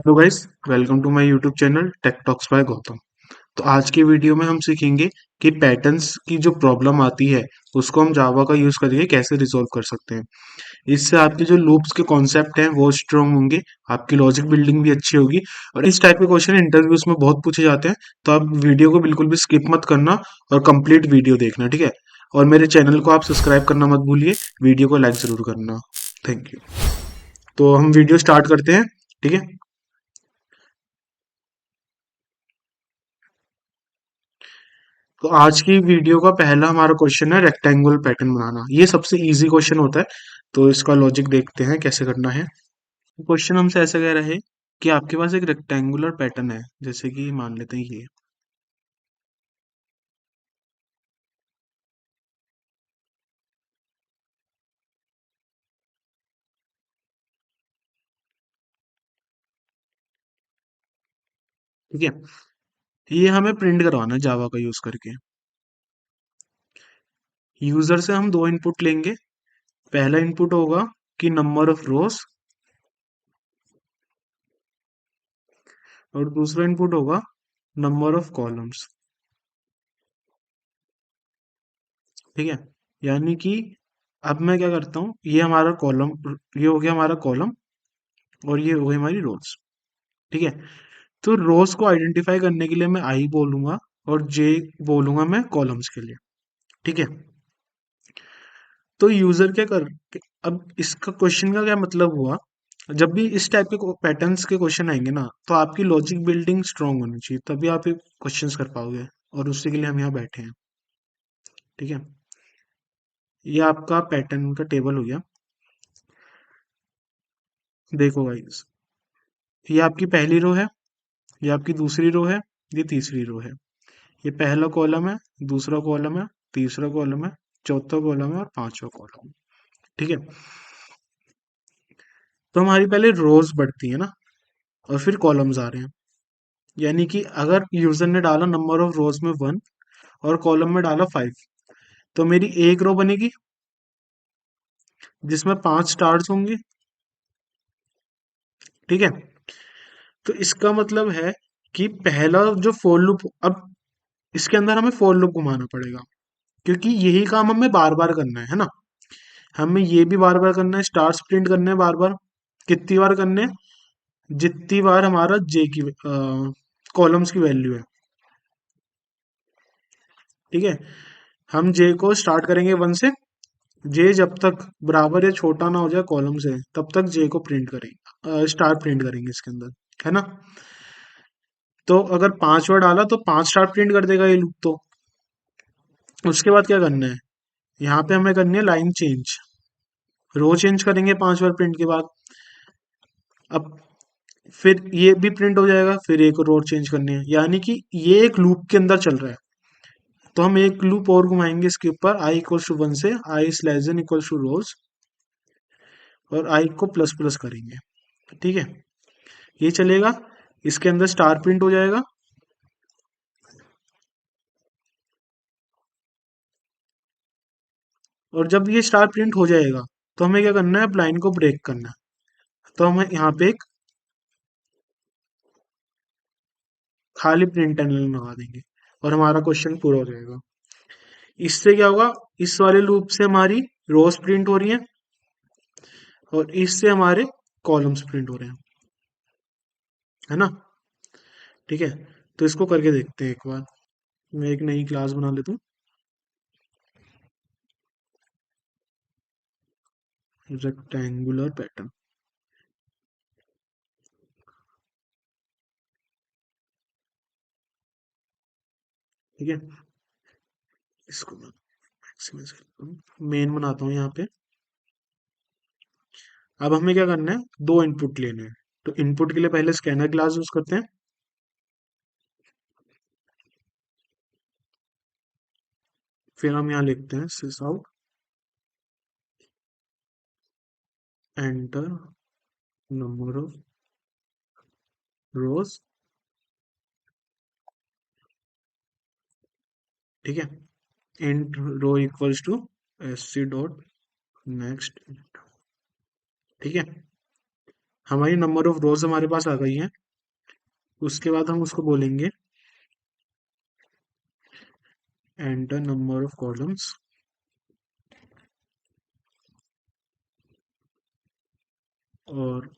Hello guys, welcome to my YouTube channel tech talks by Gautam. तो आज की video में हम सीखेंगे कि पैटर्न्स की जो प्रॉब्लम आती है उसको हम जावा का यूज करके कैसे रिजॉल्व कर सकते हैं। इससे आपके जो लूप्स के कॉन्सेप्ट हैं वो स्ट्रांग होंगे, आपकी लॉजिक बिल्डिंग भी अच्छी होगी। और इस टाइप के क्वेश्चन इंटरव्यूज में बहुत पूछे जाते हैं, तो आप वीडियो को बिल्कुल भी स्किप मत करना और कंप्लीट वीडियो देखना, ठीक है। और मेरे चैनल को आप सब्सक्राइब करना मत भूलिए, वीडियो को लाइक जरूर करना। Thank you. तो हम वीडियो स्टार्ट करते हैं, ठीक है। तो आज की वीडियो का पहला हमारा क्वेश्चन है रेक्टेंगुलर पैटर्न बनाना। ये सबसे इजी क्वेश्चन होता है, तो इसका लॉजिक देखते हैं कैसे करना है। क्वेश्चन हमसे ऐसा कह रहा है कि आपके पास एक रेक्टेंगुलर पैटर्न है, जैसे कि मान लेते हैं ये, ठीक है। ये हमें प्रिंट करवाना है जावा का यूज करके। यूजर से हम दो इनपुट लेंगे। पहला इनपुट होगा कि नंबर ऑफ रोज, और दूसरा इनपुट होगा नंबर ऑफ कॉलम्स, ठीक है। यानी कि अब मैं क्या करता हूँ, ये हमारा कॉलम, ये हो गया हमारा कॉलम, और ये हो गई हमारी रोज, ठीक है। तो रोज को आइडेंटिफाई करने के लिए मैं आई बोलूंगा और जे बोलूंगा मैं कॉलम्स के लिए, ठीक है। तो यूजर क्या कर, अब इसका क्वेश्चन का क्या मतलब हुआ, जब भी इस टाइप के पैटर्न्स के क्वेश्चन आएंगे ना, तो आपकी लॉजिक बिल्डिंग स्ट्रांग होनी चाहिए, तभी आप ये क्वेश्चंस कर पाओगे। और उसी के लिए हम यहाँ बैठे हैं, ठीक है। ये आपका पैटर्न का टेबल हो गया। देखो गाइस, ये आपकी पहली रो है, ये आपकी दूसरी रो है, ये तीसरी रो है। ये पहला कॉलम है, दूसरा कॉलम है, तीसरा कॉलम है, चौथा कॉलम है और पांचवा कॉलम, ठीक है। तो हमारी पहले रोज बढ़ती है ना, और फिर कॉलम्स आ रहे हैं। यानी कि अगर यूजर ने डाला नंबर ऑफ रोज में 1 और कॉलम में डाला 5, तो मेरी एक रो बनेगी जिसमें 5 स्टार्स होंगे, ठीक है। तो इसका मतलब है कि पहला जो फॉर लूप, अब इसके अंदर हमें फॉर लूप घुमाना पड़ेगा, क्योंकि यही काम हमें बार बार करना है ना। हमें ये भी बार बार करना है, स्टार्स प्रिंट करने हैं बार बार। कितनी बार करने हैं? जितनी बार हमारा जे की कॉलम्स की वैल्यू है, ठीक है। हम जे को स्टार्ट करेंगे 1 से। जे जब तक बराबर या छोटा ना हो जाए कॉलम से, तब तक जे को प्रिंट करेंगे, स्टार प्रिंट करेंगे इसके अंदर, है ना। तो अगर 5 बार डाला तो 5 स्टार प्रिंट कर देगा ये लूप। तो उसके बाद क्या करना है, यहाँ पे हमें करनी है लाइन चेंज। रो चेंज करेंगे 5 बार प्रिंट के बाद। अब फिर ये भी प्रिंट हो जाएगा, फिर एक रो चेंज करनी है, यानी कि ये एक लूप के अंदर चल रहा है। तो हम एक लूप और घुमाएंगे इसके ऊपर, आई इक्वल्स टू 1 से i slash n equals to rows, और आई को प्लस प्लस करेंगे, ठीक है। ये चलेगा, इसके अंदर स्टार प्रिंट हो जाएगा। और जब ये स्टार प्रिंट हो जाएगा, तो हमें क्या करना है, अब लाइन को ब्रेक करना है। तो हम यहाँ पे एक खाली प्रिंट एनल लगा देंगे, और हमारा क्वेश्चन पूरा हो जाएगा। इससे क्या होगा, इस वाले लूप से हमारी रोज प्रिंट हो रही है, और इससे हमारे कॉलम्स प्रिंट हो रहे हैं, है ना। ठीक है, तो इसको करके देखते हैं एक बार। मैं एक नई क्लास बना लेता हूँ, रेक्टेंगुलर पैटर्न, ठीक है। इसको मैं मैक्सिमाइज करता हूँ, मेन बनाता हूँ यहाँ पे। अब हमें क्या करना है, दो इनपुट लेने हैं। तो इनपुट के लिए पहले स्कैनर क्लास यूज करते हैं। फिर हम यहाँ लिखते हैं sys out, enter number of rows, ठीक है। Int row equals to S C dot next, ठीक है। हमारी नंबर ऑफ रोज हमारे पास आ गई है। उसके बाद हम उसको बोलेंगे एंटर नंबर ऑफ कॉलम्स और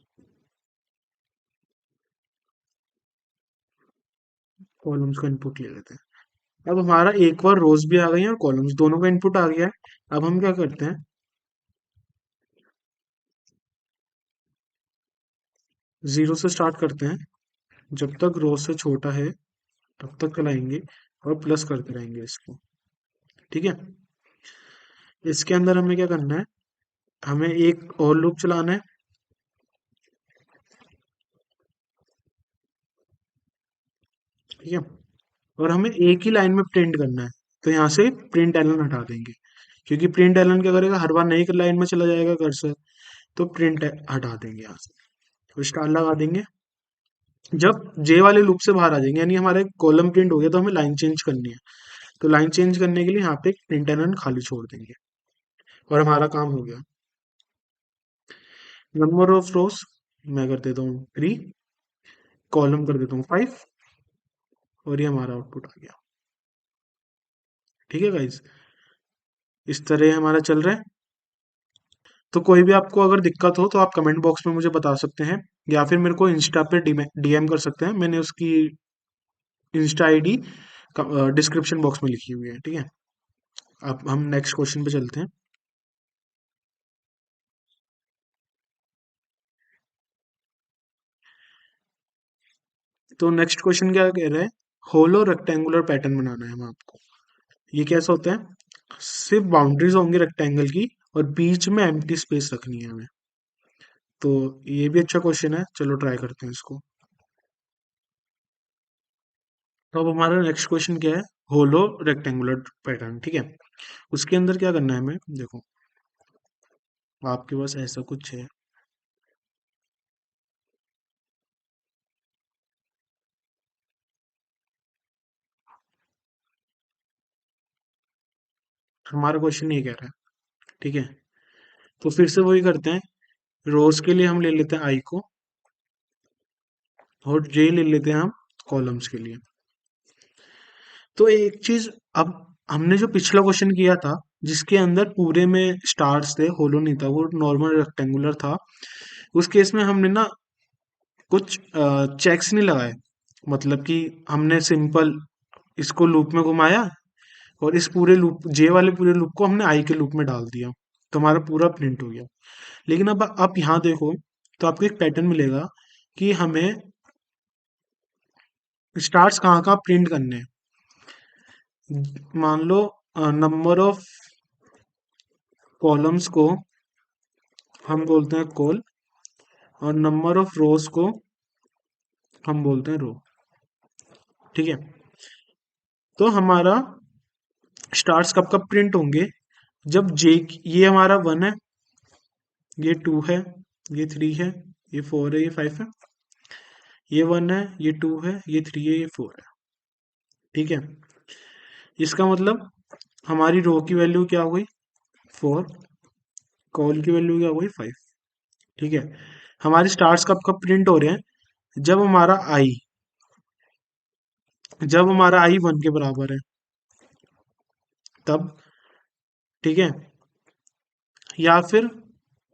कॉलम्स का इनपुट ले लेते हैं। अब हमारा एक बार रोज भी आ गई है और कॉलम्स दोनों का इनपुट आ गया है। अब हम क्या करते हैं, जीरो से स्टार्ट करते हैं, जब तक रोज से छोटा है तब तक चलाएंगे और प्लस करते रहेंगे इसको। ठीक है, इसके अंदर हमें क्या करना है, हमें एक और लूप चलाना है। ठीक है, और हमें एक ही लाइन में प्रिंट करना है। तो यहाँ से प्रिंट एलन हटा देंगे, क्योंकि प्रिंट एलन क्या करेगा, हर बार नई लाइन में चला जाएगा कर्सर। तो प्रिंट हटा देंगे यहाँ से, तो स्टार लगा देंगे। जब जे वाले लूप से बाहर आ जाएंगे, यानी हमारा एक कॉलम प्रिंट हो गया, तो हमें लाइन चेंज करनी है। तो लाइन चेंज करने के लिए यहाँ पे एक प्रिंट एलन खाली छोड़ देंगे और हमारा काम हो गया। नंबर ऑफ रोज मैं कर देता हूँ 3, कॉलम कर देता हूँ 5, और ये हमारा आउटपुट आ गया। ठीक है गाइज, इस तरह हमारा चल रहा है। तो कोई भी आपको अगर दिक्कत हो तो आप कमेंट बॉक्स में मुझे बता सकते हैं, या फिर मेरे को इंस्टा पे डीएम कर सकते हैं। मैंने उसकी इंस्टा आईडी डिस्क्रिप्शन बॉक्स में लिखी हुई है। ठीक है, अब हम नेक्स्ट क्वेश्चन पे चलते हैं। तो नेक्स्ट क्वेश्चन क्या कह रहा है, होलो रेक्टेंगुलर पैटर्न बनाना है हमें आपको। ये कैसा होता है, सिर्फ बाउंड्रीज होंगी रेक्टेंगल की और बीच में एम्प्टी स्पेस रखनी है हमें। तो ये भी अच्छा क्वेश्चन है, चलो ट्राई करते हैं इसको। तो अब हमारा नेक्स्ट क्वेश्चन क्या है, होलो रेक्टेंगुलर पैटर्न। ठीक है, उसके अंदर क्या करना है हमें, देखो आपके पास ऐसा कुछ है। हमारा क्वेश्चन ये कह रहा है। ठीक है, तो फिर से वही करते हैं। रोज के लिए हम ले लेते हैं आई को, और जे ले लेते हैं हम कॉलम्स के लिए। तो एक चीज, अब हमने जो पिछला क्वेश्चन किया था जिसके अंदर पूरे में स्टार्स थे, होलो नहीं था, वो नॉर्मल रेक्टेंगुलर था, उस केस में हमने ना कुछ चेक्स नहीं लगाए। मतलब कि हमने सिंपल इसको लूप में घुमाया और इस पूरे लूप, जे वाले पूरे लूप को हमने आई के लूप में डाल दिया, तो हमारा पूरा प्रिंट हो गया। लेकिन अब आप यहाँ देखो, तो आपको एक पैटर्न मिलेगा कि हमें स्टार्स कहाँ कहाँ प्रिंट करने हैं। मान लो नंबर ऑफ कॉलम्स को हम बोलते हैं कॉल, और नंबर ऑफ रोज को हम बोलते हैं रो। ठीक है, तो हमारा स्टार्स कब कब प्रिंट होंगे, जब जे, ये हमारा 1 है, ये 2 है, ये 3 है, ये 4 है, ये 5 है, ये 1 है, ये 2 है, ये 3 है, ये 4 है। ठीक है, इसका मतलब हमारी रो की वैल्यू क्या हो गई 4, कॉल की वैल्यू क्या हो गई 5। ठीक है, हमारे स्टार्स कब कब प्रिंट हो रहे हैं, जब हमारा आई 1 के बराबर है तब। ठीक है, या फिर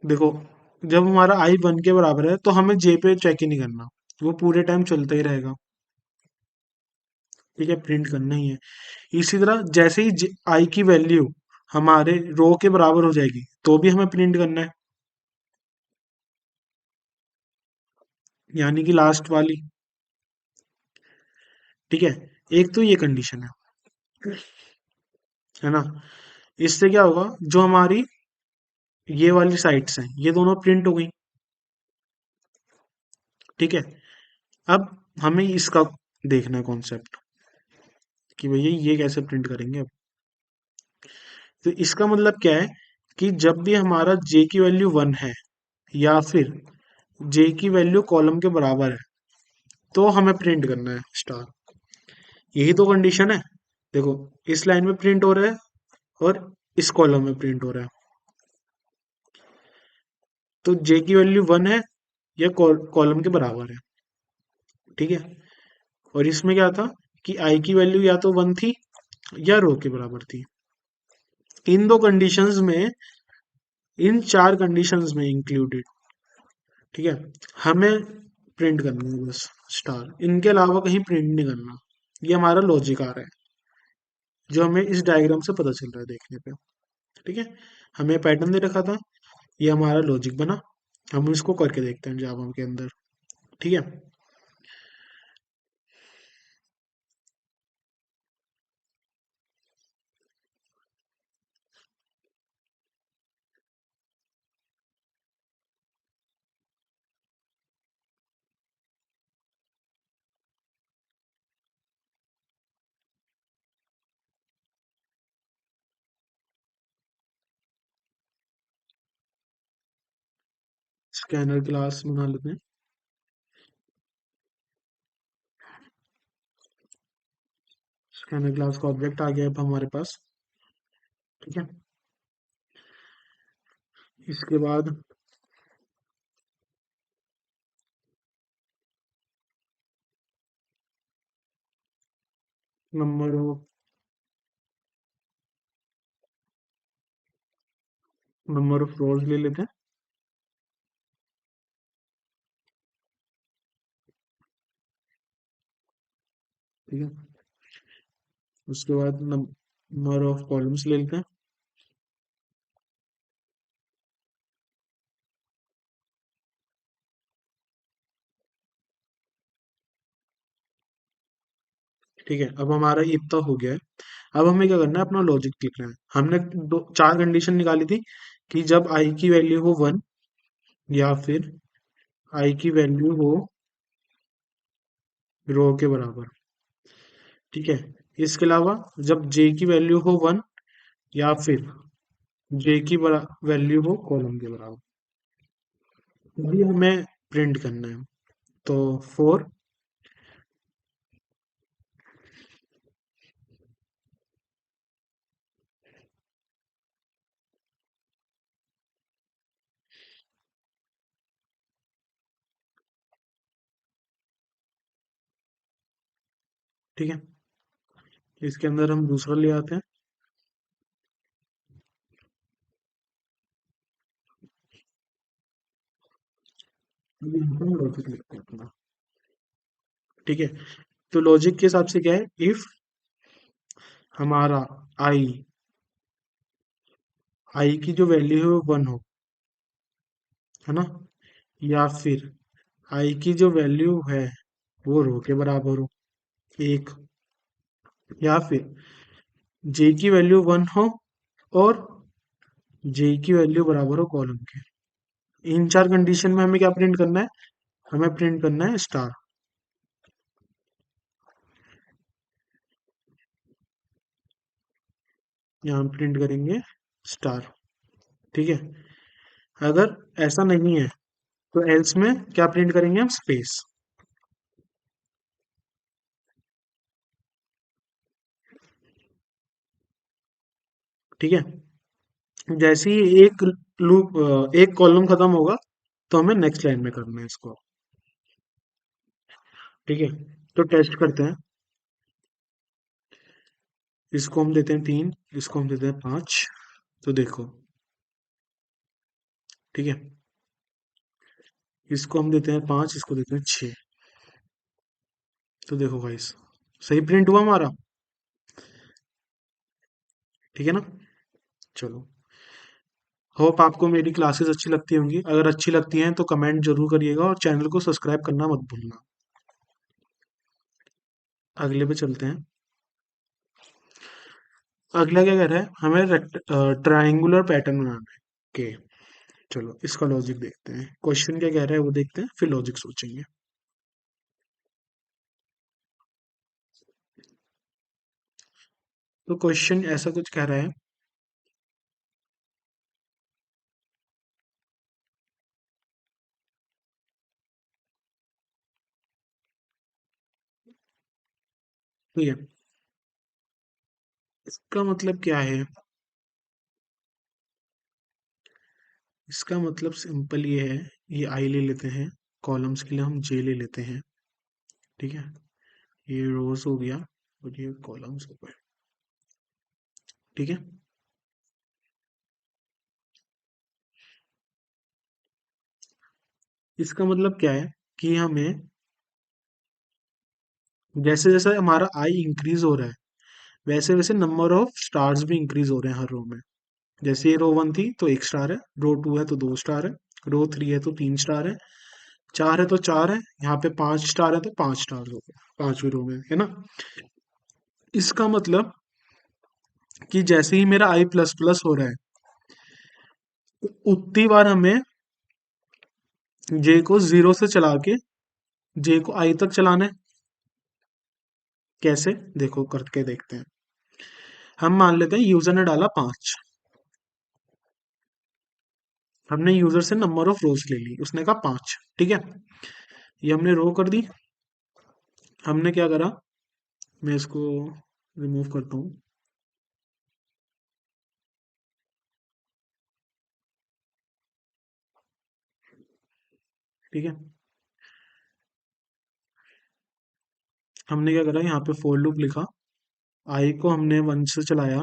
देखो, जब हमारा आई 1 के बराबर है तो हमें जे पे चेक ही नहीं करना, वो पूरे टाइम चलता ही रहेगा। ठीक है, प्रिंट करना ही है। इसी तरह जैसे ही आई की वैल्यू हमारे रो के बराबर हो जाएगी तो भी हमें प्रिंट करना है, यानी कि लास्ट वाली। ठीक है, एक तो ये कंडीशन है ना। इससे क्या होगा, जो हमारी ये वाली साइड्स हैं ये दोनों प्रिंट हो गई। ठीक है, अब हमें इसका देखना है कॉन्सेप्ट कि भैया ये कैसे प्रिंट करेंगे अब। तो इसका मतलब क्या है कि जब भी हमारा जे की वैल्यू 1 है या फिर जे की वैल्यू कॉलम के बराबर है तो हमें प्रिंट करना है स्टार। यही तो कंडीशन है। देखो, इस लाइन में प्रिंट हो रहा है और इस कॉलम में प्रिंट हो रहा है। तो जे की वैल्यू 1 है या कॉलम के बराबर है। ठीक है। और इसमें क्या था कि आई की वैल्यू या तो 1 थी या रो के बराबर थी। इन दो कंडीशंस में, इन चार कंडीशंस में इंक्लूडेड। ठीक है। हमें प्रिंट करना है बस स्टार, इनके अलावा कहीं प्रिंट नहीं करना। ये हमारा लॉजिक आ रहा है जो हमें इस डायग्राम से पता चल रहा है देखने पे। ठीक है। हमें पैटर्न दे रखा था, ये हमारा लॉजिक बना। हम इसको करके देखते हैं जावा के अंदर। ठीक है। स्कैनर क्लास बना लेते हैं। स्कैनर क्लास का ऑब्जेक्ट आ गया अब हमारे पास। ठीक है। इसके बाद नंबर ऑफ रोज ले लेते हैं। ठीक है। उसके बाद नंबर ऑफ कॉलम्स ले लेते हैं। ठीक है। अब हमारा ये इतना हो गया है। अब हमें क्या करना है, अपना लॉजिक लिखना है। हमने दो चार कंडीशन निकाली थी कि जब आई की वैल्यू हो 1, या फिर आई की वैल्यू हो रो के बराबर। ठीक है। इसके अलावा जब जे की वैल्यू हो 1, या फिर जे की वैल्यू हो कॉलम के बराबर, तभी हमें प्रिंट करना है। तो 4। ठीक है। इसके अंदर हम दूसरा ले आते हैं। अभी यहाँ पे हम लॉजिक लिखते हैं अपना। ठीक है। तो लॉजिक के हिसाब से क्या है, इफ हमारा आई आई की जो वैल्यू है वो 1 हो, है ना, या फिर आई की जो वैल्यू है वो रो के बराबर हो, एक, या फिर जे की वैल्यू 1 हो और जे की वैल्यू बराबर हो कॉलम के। इन चार कंडीशन में हमें क्या प्रिंट करना है, हमें प्रिंट करना है स्टार। यहाँ प्रिंट करेंगे स्टार। ठीक है। अगर ऐसा नहीं है तो एल्स में क्या प्रिंट करेंगे हम, स्पेस। ठीक है। जैसे ही एक कॉलम खत्म होगा तो हमें नेक्स्ट लाइन में करना है इसको। ठीक है। तो टेस्ट करते हैं। इसको हम देते हैं 3, इसको हम देते हैं 5। तो देखो। ठीक है। इसको हम देते हैं 5, इसको देते हैं 6। तो देखो गाइस, सही प्रिंट हुआ हमारा। ठीक है ना। चलो, होप आपको मेरी क्लासेस अच्छी लगती होंगी। अगर अच्छी लगती हैं तो कमेंट जरूर करिएगा और चैनल को सब्सक्राइब करना मत भूलना। अगले पे चलते हैं। अगला क्या कह रहा है, हमें ट्रायंगुलर पैटर्न बनाना है। के चलो इसका लॉजिक देखते हैं, क्वेश्चन क्या कह रहा है वो देखते हैं, फिर लॉजिक सोचेंगे। तो क्वेश्चन ऐसा कुछ कह रहा है। ठीक है। इसका मतलब क्या है, इसका मतलब सिंपल ये है, ये आई ले लेते हैं। कॉलम्स के लिए हम जे ले लेते हैं। ठीक है, ये रोज हो गया और ये कॉलम्स हो गए। ठीक है, इसका मतलब क्या है कि हमें जैसे जैसे हमारा आई इंक्रीज हो रहा है, वैसे वैसे नंबर ऑफ स्टार्स भी इंक्रीज हो रहे हैं हर रो में। जैसे ये रो 1 थी तो 1 स्टार है, रो 2 है तो 2 स्टार है, रो 3 है तो 3 स्टार है, 4 है तो 4 है, यहाँ पे 5 स्टार है तो 5 स्टार हो गए पांचवी रो में, है ना। इसका मतलब कि जैसे ही मेरा आई प्लस प्लस हो रहा है, उतनी बार हमें जे को जीरो से चला के जे को आई तक चलाना है। कैसे, देखो करके देखते हैं। हम मान लेते हैं यूजर ने डाला 5, हमने यूजर से नंबर ऑफ रोज ले ली, उसने कहा 5। ठीक है, ये हमने रो कर दी। हमने क्या करा, मैं इसको रिमूव करता हूँ। ठीक है, हमने क्या करा, यहाँ पे फोर लूप लिखा, आई को हमने 1 से चलाया,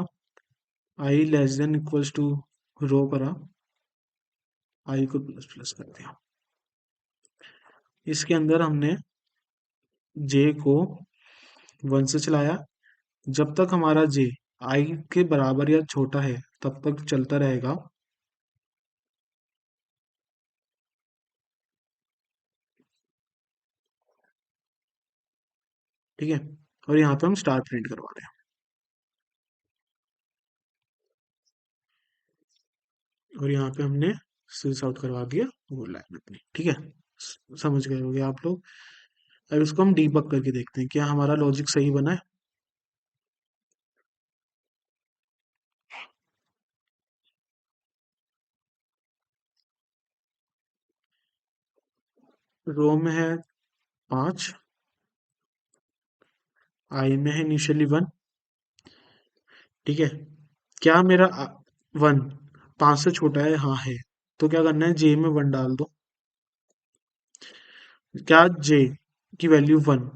आई लेस देन इक्वल्स टू रो करा, आई को प्लस प्लस कर दिया। इसके अंदर हमने जे को 1 से चलाया, जब तक हमारा जे आई के बराबर या छोटा है तब तक चलता रहेगा। ठीक है, और यहाँ पे हम स्टार प्रिंट करवा रहे हैं, और यहाँ पे हमने सिल्स आउट करवा दिया वो लाइन अपनी। ठीक है, समझ गए होंगे आप लोग। अब इसको हम डीबग करके देखते हैं क्या हमारा लॉजिक सही बना है। रो में है 5, आई में है इनिशियली 1। ठीक है, क्या मेरा 1 5 से छोटा है, हाँ है, तो क्या करना है, जे में 1 डाल दो। क्या जे की वैल्यू 1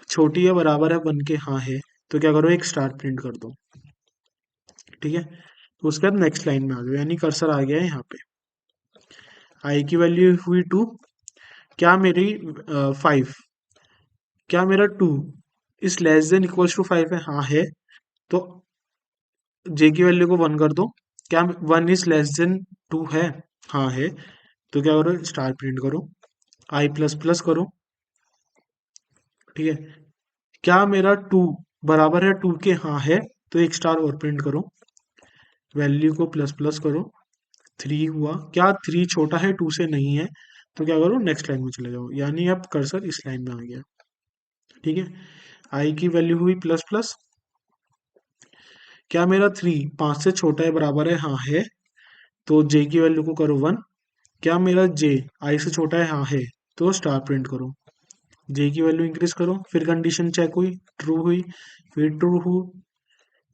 छोटी है बराबर है 1 के, हाँ है, तो क्या करो, एक स्टार प्रिंट कर दो। ठीक है, तो उसके बाद नेक्स्ट लाइन में आ जाओ, यानी कर्सर आ गया है यहाँ पे। आई की वैल्यू हुई 2, क्या मेरी 5, क्या मेरा 2 इस लेस देन इक्वल्स टू 5 है, हाँ है, तो जे की वैल्यू को 1 कर दो। क्या 1 इज लेस देन 2 है, हाँ है, तो क्या करो, स्टार प्रिंट करो, आई प्लस प्लस करो। ठीक है, क्या मेरा 2 बराबर है 2 के, हाँ है, तो एक स्टार और प्रिंट करो, वैल्यू को प्लस प्लस करो। 3 हुआ, क्या 3 छोटा है 2 से, नहीं है, तो क्या करो, नेक्स्ट लाइन में चले जाओ, यानी अब कर्सर इस लाइन में आ गया। ठीक है, आई की वैल्यू हुई प्लस प्लस, क्या मेरा 3 5 से छोटा है बराबर है, हाँ है, तो जे की वैल्यू को करो 1। क्या मेरा जे आई से छोटा है, हाँ है, तो स्टार प्रिंट करो, जे की वैल्यू इंक्रीज करो, फिर कंडीशन चेक हुई, ट्रू हुई, फिर ट्रू हुई,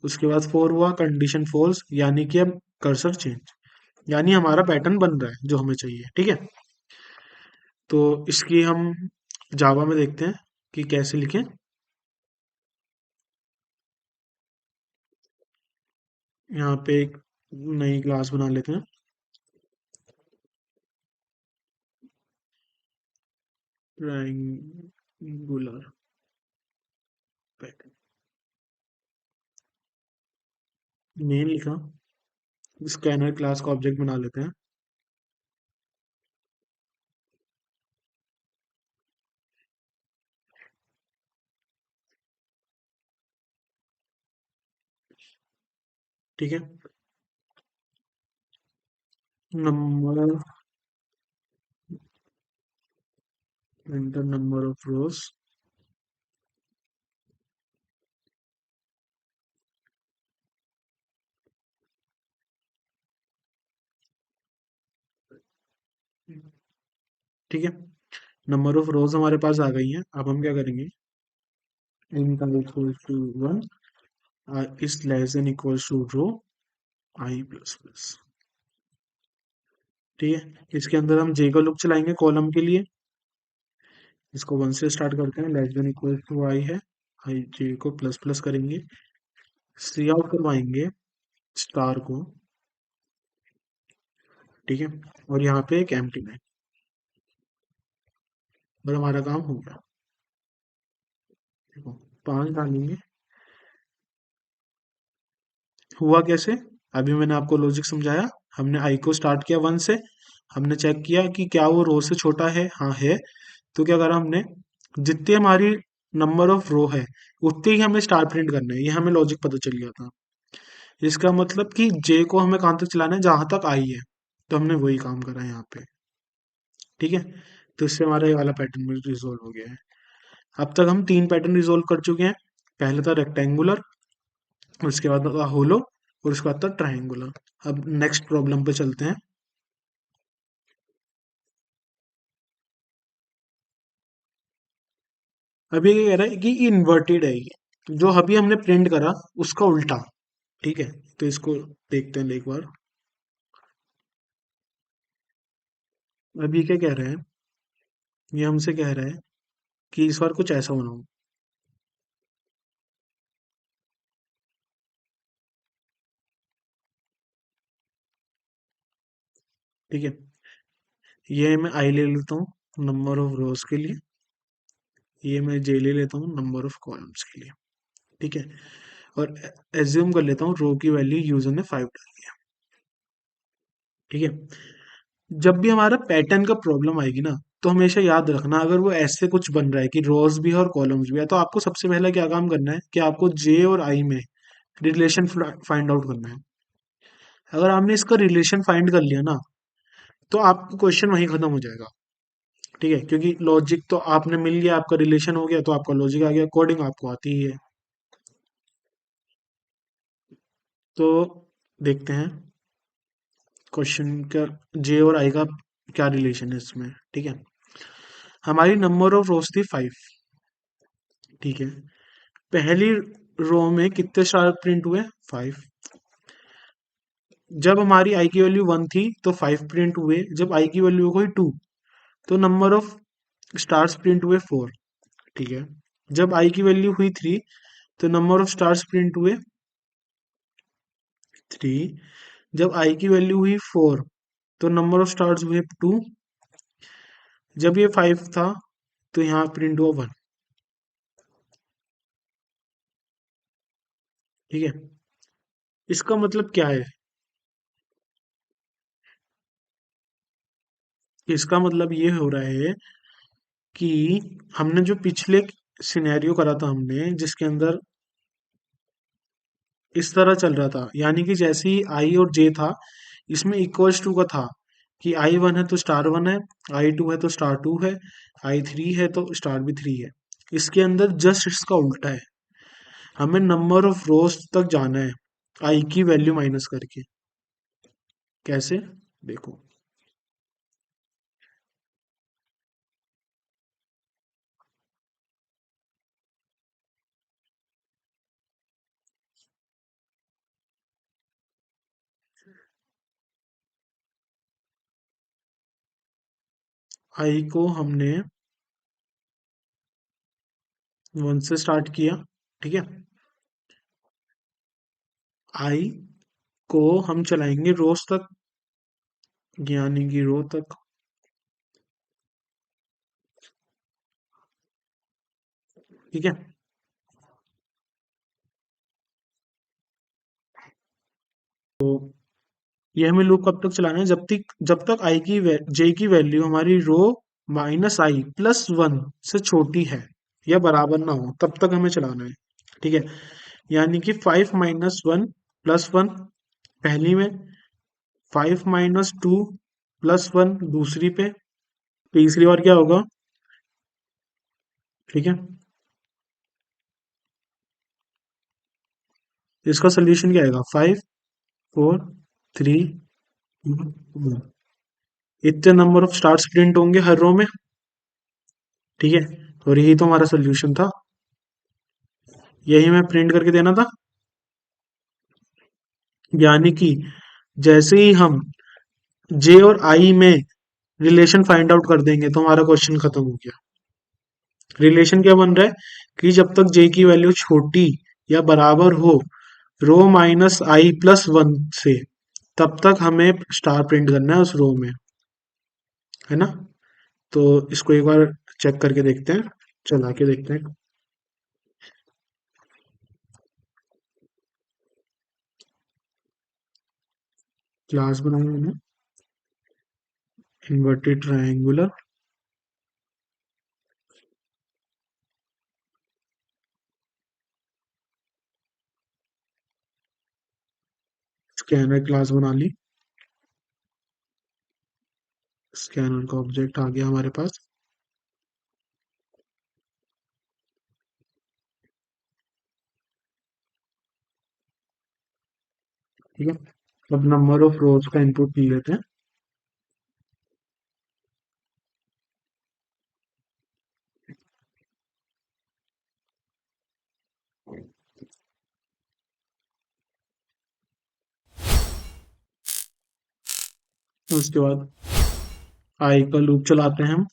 उसके बाद 4 हुआ, कंडीशन फॉल्स, यानी कि अब कर्सर चेंज, यानी हमारा पैटर्न बन रहा है जो हमें चाहिए। ठीक है, तो इसकी हम जावा में देखते हैं कि कैसे लिखें। यहाँ पे एक नई क्लास बना लेते हैं, ट्रायंगुलर पैटर्न, नेम लिखा, स्कैनर क्लास का ऑब्जेक्ट बना लेते हैं। ठीक है, number, enter number of rows, ठीक है, नंबर ऑफ रोज हमारे पास आ गई हैं। अब हम क्या करेंगे, इनका equals to 1 is less than equals to row i plus plus. ठीक है, इसके अंदर हम जे का लूप चलाएंगे कॉलम के लिए, इसको 1 से स्टार्ट करते हैं, लेस देन इक्वल टू आई है, आई जे को प्लस प्लस करेंगे, सी आउट करवाएंगे स्टार को, ठीक है, और यहाँ पे एक एम्प्टी लाइन, और हमारा काम हो गया। देखो 5 डालेंगे, हुआ कैसे? अभी मैंने आपको लॉजिक समझाया। हमने आई को स्टार्ट किया 1 से, हमने चेक किया कि क्या वो रो से छोटा है, हाँ है, तो क्या करा हमने, जितनी हमारी नंबर ऑफ रो है उतने ही हमें स्टार प्रिंट करना है, ये हमें लॉजिक पता चल गया था। इसका मतलब कि जे को हमें कहाँ तक चलाना है, जहां तक आई है, तो हमने वही काम करा है यहाँ पे, ठीक है। तो इससे हमारा ये वाला पैटर्न भी रिजोल्व हो गया है। अब तक हम 3 पैटर्न रिजोल्व कर चुके हैं। पहले था रेक्टेंगुलर, उसके बाद था होलो, और उसके बाद था ट्राइंगुलर। अब नेक्स्ट प्रॉब्लम पे चलते हैं। अब ये कह रहा है कि इन्वर्टेड है ये, जो अभी हमने प्रिंट करा उसका उल्टा, ठीक है। तो इसको देखते हैं एक बार। अभी क्या कह रहे हैं, ये हमसे कह रहा है कि इस बार कुछ ऐसा बनाओ, ठीक है। ये मैं आई ले लेता हूँ नंबर ऑफ रोज के लिए, ये मैं जे ले लेता हूँ नंबर ऑफ कॉलम्स के लिए, ठीक है। और एज्यूम कर लेता हूँ रो की वैल्यू यूजर ने 5 डाली है, ठीक है। जब भी हमारा पैटर्न का प्रॉब्लम आएगी ना, तो हमेशा याद रखना, अगर वो ऐसे कुछ बन रहा है कि रोज भी है और कॉलम्स भी है, तो आपको सबसे पहले क्या काम करना है कि आपको जे और आई में रिलेशन फाइंड आउट करना है। अगर आपने इसका रिलेशन फाइंड कर लिया ना, तो आपका क्वेश्चन वहीं खत्म हो जाएगा, ठीक है। क्योंकि लॉजिक तो आपने मिल गया, आपका रिलेशन हो गया, तो आपका लॉजिक आ गया, कोडिंग आपको आती ही है। तो देखते हैं क्वेश्चन का, जे और आई का क्या रिलेशन है इसमें, ठीक है। हमारी नंबर ऑफ रोज थी 5, ठीक है। पहली रो में कितने स्टार प्रिंट हुए, 5। जब हमारी आई की वैल्यू 1 थी तो 5 प्रिंट हुए, जब आई की वैल्यू हुई 2 तो नंबर ऑफ स्टार्स प्रिंट हुए 4, ठीक है। जब आई की वैल्यू हुई 3 तो नंबर ऑफ स्टार्स प्रिंट हुए 3। जब आई की वैल्यू हुई 4 तो नंबर ऑफ स्टार्स हुए 2। जब ये 5 था तो यहाँ प्रिंट हुआ 1, ठीक है। इसका मतलब क्या है, इसका मतलब ये हो रहा है कि हमने जो पिछले सिनेरियो करा था हमने, जिसके अंदर इस तरह चल रहा था, यानी कि जैसे ही आई और जे था, इसमें इक्वल्स टू का था कि आई 1 है तो स्टार 1 है, आई 2 है तो स्टार 2 है, आई 3 है तो स्टार भी 3 है। इसके अंदर जस्ट इसका उल्टा है, हमें नंबर ऑफ रोज तक जाना है आई की वैल्यू माइनस करके। कैसे, देखो, आई को हमने 1 से स्टार्ट किया, ठीक है। आई को हम चलाएंगे रोज तक, यानी कि रो तक, ठीक है। तो ये हमें लूप कब तक चलाना है, जब तक आई की जे की वैल्यू हमारी रो माइनस आई प्लस 1 से छोटी है या बराबर ना हो, तब तक हमें चलाना है, ठीक है। यानी कि 5 माइनस 1 प्लस 1 पहली में, 5 माइनस 2 प्लस 1 दूसरी पे, तीसरी बार क्या होगा, ठीक है। इसका सोल्यूशन क्या आएगा, 5 4 3 2 1। इतने नंबर ऑफ स्टार्स प्रिंट होंगे हर रो में, ठीक है। और यही तो हमारा सोल्यूशन था, यही हमें प्रिंट करके देना था। यानी कि जैसे ही हम जे और आई में रिलेशन फाइंड आउट कर देंगे तो हमारा क्वेश्चन खत्म हो गया, रिलेशन क्या बन रहा है कि जब तक जे की वैल्यू छोटी या बराबर हो रो माइनस आई प्लस वन से, तब तक हमें स्टार प्रिंट करना है उस रो में, है ना। तो इसको एक बार चेक करके देखते हैं, चला के देखते हैं। क्लास बनाया मैंने, इन्वर्टेड ट्रायंगुलर स्कैनर क्लास बना ली। स्कैनर का ऑब्जेक्ट आ गया हमारे पास। ठीक है, अब नंबर ऑफ रोज का इनपुट ले लेते हैं। उसके बाद आई का लूप चलाते हैं हम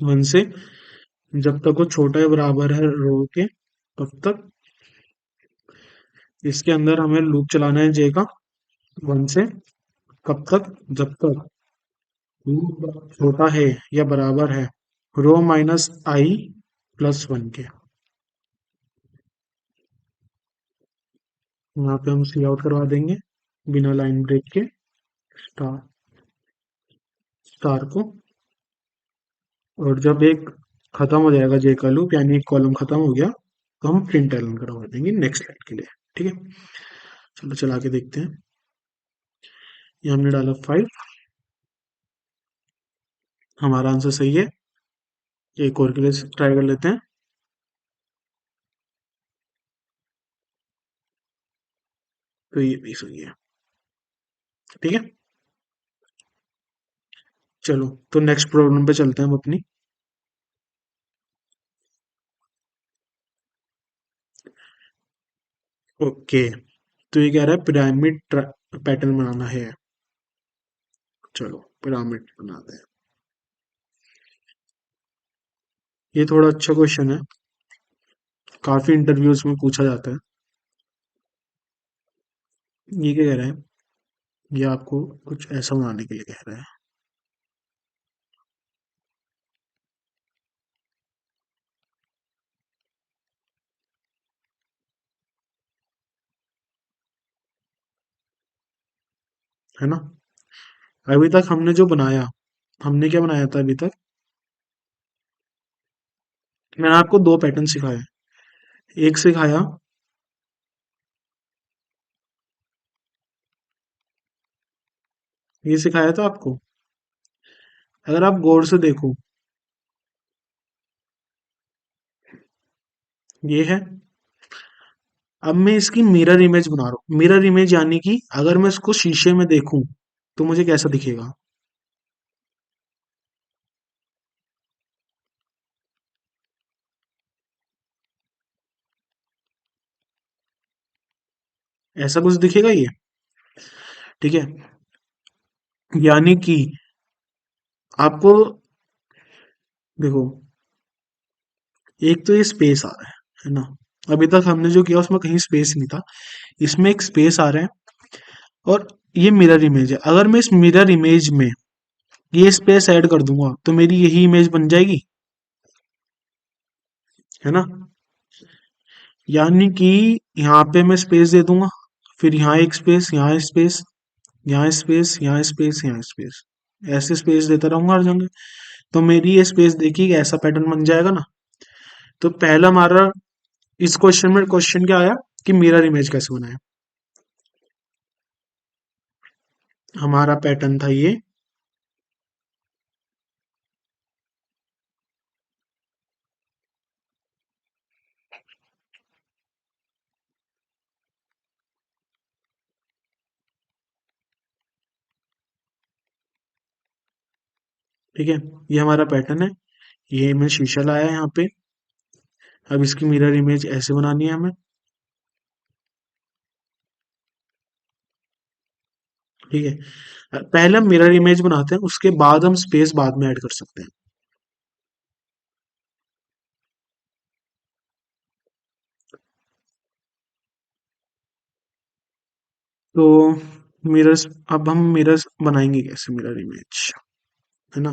1 से, जब तक वो छोटा या बराबर है रो के तब तक। इसके अंदर हमें लूप चलाना है जे का 1 से कब तक, जब तक लूप छोटा है या बराबर है रो माइनस आई प्लस वन के। यहाँ पे हम सी आउट करवा देंगे बिना लाइन ब्रेक के स्टार स्टार को। और जब एक खत्म हो जाएगा जे का लूप यानी एक कॉलम खत्म हो गया, तो हम प्रिंट एलन करवा देंगे नेक्स्ट लाइन के लिए। ठीक है, चलो चला के देखते हैं। ये हमने डाला 5, हमारा आंसर सही है। एक और के लिए ट्राई कर लेते हैं। तो ये भी सही है। ठीक है, चलो तो नेक्स्ट प्रॉब्लम पे चलते हैं हम अपनी। ओके, तो ये कह रहा है पिरामिड पैटर्न बनाना है। चलो पिरामिड बनाते हैं। ये थोड़ा अच्छा क्वेश्चन है, काफी इंटरव्यूज में पूछा जाता है। ये क्या कह रहा है, ये आपको कुछ ऐसा बनाने के लिए कह रहा है ना। अभी तक हमने जो बनाया, हमने क्या बनाया था अभी तक, मैंने आपको दो पैटर्न सिखाए। एक सिखाया, ये सिखाया था आपको। अगर आप गौर से देखो, ये है। अब मैं इसकी मिरर इमेज बना रहा हूँ। मिरर इमेज यानी कि अगर मैं इसको शीशे में देखूं तो मुझे कैसा दिखेगा। ऐसा कुछ दिखेगा ये। ठीक है, यानी कि आपको देखो, एक तो ये स्पेस आ रहा है ना। अभी तक हमने जो किया उसमें कहीं स्पेस नहीं था, इसमें एक स्पेस आ रहा है। और ये मिरर इमेज है, अगर मैं इस मिरर इमेज में ये स्पेस ऐड कर दूंगा तो मेरी यही इमेज बन जाएगी, है ना। यानी कि यहाँ पे मैं स्पेस दे दूंगा, फिर यहाँ एक स्पेस, यहाँ स्पेस, यहाँ स्पेस, यहाँ स्पेस, यहाँ स्पेस, ऐसे स्पेस देता रहूंगा हर जगह। तो मेरी ये स्पेस देखिए ऐसा पैटर्न बन जाएगा ना। तो पहला हमारा इस क्वेश्चन में क्वेश्चन क्या आया कि मिरर इमेज कैसे बनाए। हमारा पैटर्न था ये। ठीक है, ये हमारा पैटर्न है। ये मैं शीशा लाया है यहाँ पे। अब इसकी मिरर इमेज ऐसे बनानी है हमें। ठीक है, पहले हम मिरर इमेज बनाते हैं, उसके बाद हम स्पेस बाद में ऐड कर सकते हैं। तो मिरर्स, अब हम मिरर्स बनाएंगे कैसे, मिरर इमेज, है ना।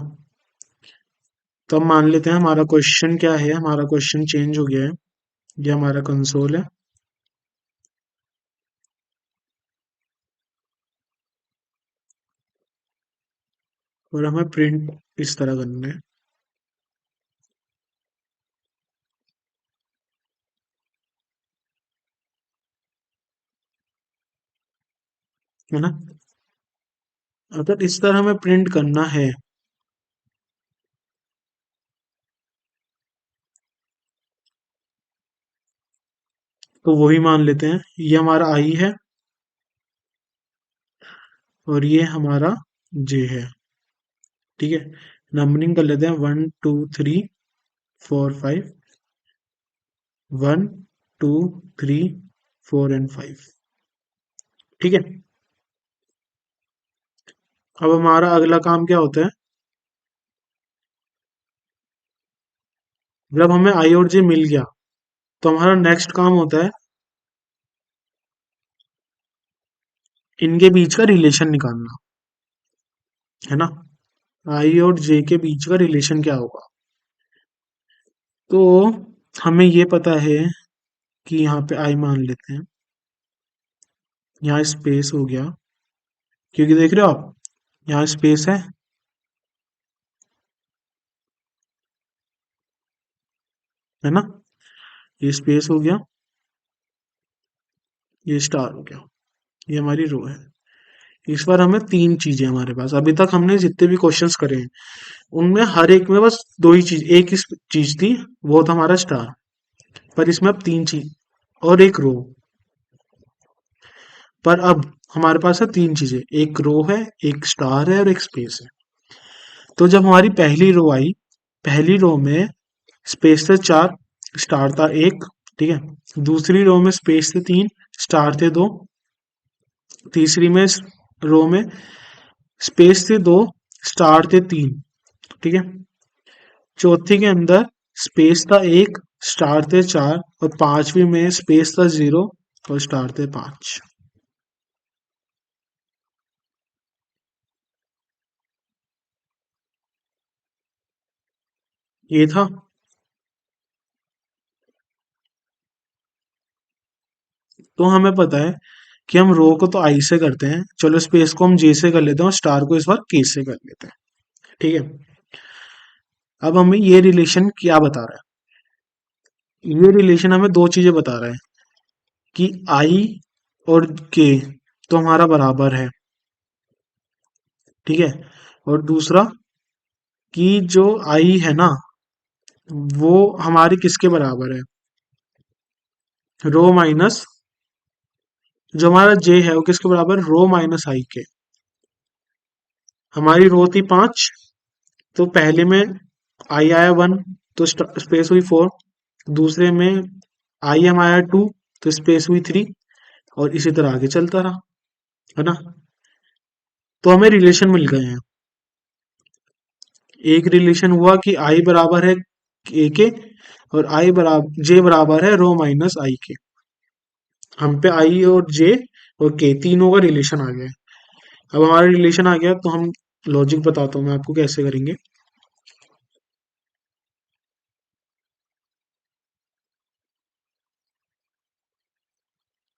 तो अब मान लेते हैं हमारा क्वेश्चन क्या है, हमारा क्वेश्चन चेंज हो गया है। ये हमारा कंसोल है और हमें प्रिंट इस तरह करना है ना। अगर इस तरह हमें प्रिंट करना है तो वही मान लेते हैं, ये हमारा आई है और ये हमारा जे है। ठीक है, नंबरिंग कर लेते हैं, 1 2 3 4 5, 1 2 3 4 एंड 5। ठीक है, अब हमारा अगला काम क्या होता है, जब हमें आई और जे मिल गया तो हमारा नेक्स्ट काम होता है इनके बीच का रिलेशन निकालना, है ना। आई और जे के बीच का रिलेशन क्या होगा। तो हमें ये पता है कि यहाँ पे आई मान लेते हैं, यहाँ स्पेस हो गया, क्योंकि देख रहे हो आप यहाँ स्पेस है ना। ये स्पेस हो गया, ये स्टार हो गया, ये हमारी रो है। इस बार हमें तीन चीजें, हमारे पास अभी तक हमने जितने भी क्वेश्चंस करे हैं उनमें हर एक में बस दो ही चीज, एक ही चीज थी, वो था हमारा स्टार। पर इसमें अब तीन चीज और एक रो। पर अब हमारे पास है तीन चीजें, एक रो है, एक स्टार है और एक स्पेस है। तो जब हमारी पहली रो आई, पहली रो में स्पेस थे चार, स्टार था एक। ठीक है, दूसरी रो में स्पेस थे तीन, स्टार थे दो। तीसरी में रो में स्पेस थे दो, स्टार थे तीन। ठीक है, चौथी के अंदर स्पेस था एक, स्टार थे चार, और पांचवी में स्पेस था जीरो और स्टार थे पांच। ये था। तो हमें पता है कि हम रो को तो आई से करते हैं, चलो स्पेस को हम जे से कर लेते हैं और स्टार को इस बार के से कर लेते हैं। ठीक है, अब हमें ये रिलेशन क्या बता रहा है, ये रिलेशन हमें दो चीजें बता रहा है कि आई और के तो हमारा बराबर है। ठीक है, और दूसरा कि जो आई है ना वो हमारी किसके बराबर है, रो माइनस, जो हमारा जे है वो किसके बराबर, रो माइनस आई के। हमारी रो थी पांच, तो पहले में आई आया वन, तो स्पेस हुई फोर। दूसरे में आई एम आया टू, तो स्पेस हुई थ्री, और इसी तरह आगे चलता रहा, है ना। तो हमें रिलेशन मिल गए हैं। एक रिलेशन हुआ कि आई बराबर है के और आई बराबर जे बराबर है रो माइनस आई के। हम पे आई और जे और के तीनों का रिलेशन आ गया है। अब हमारा रिलेशन आ गया तो हम लॉजिक बताता हूँ मैं आपको कैसे करेंगे।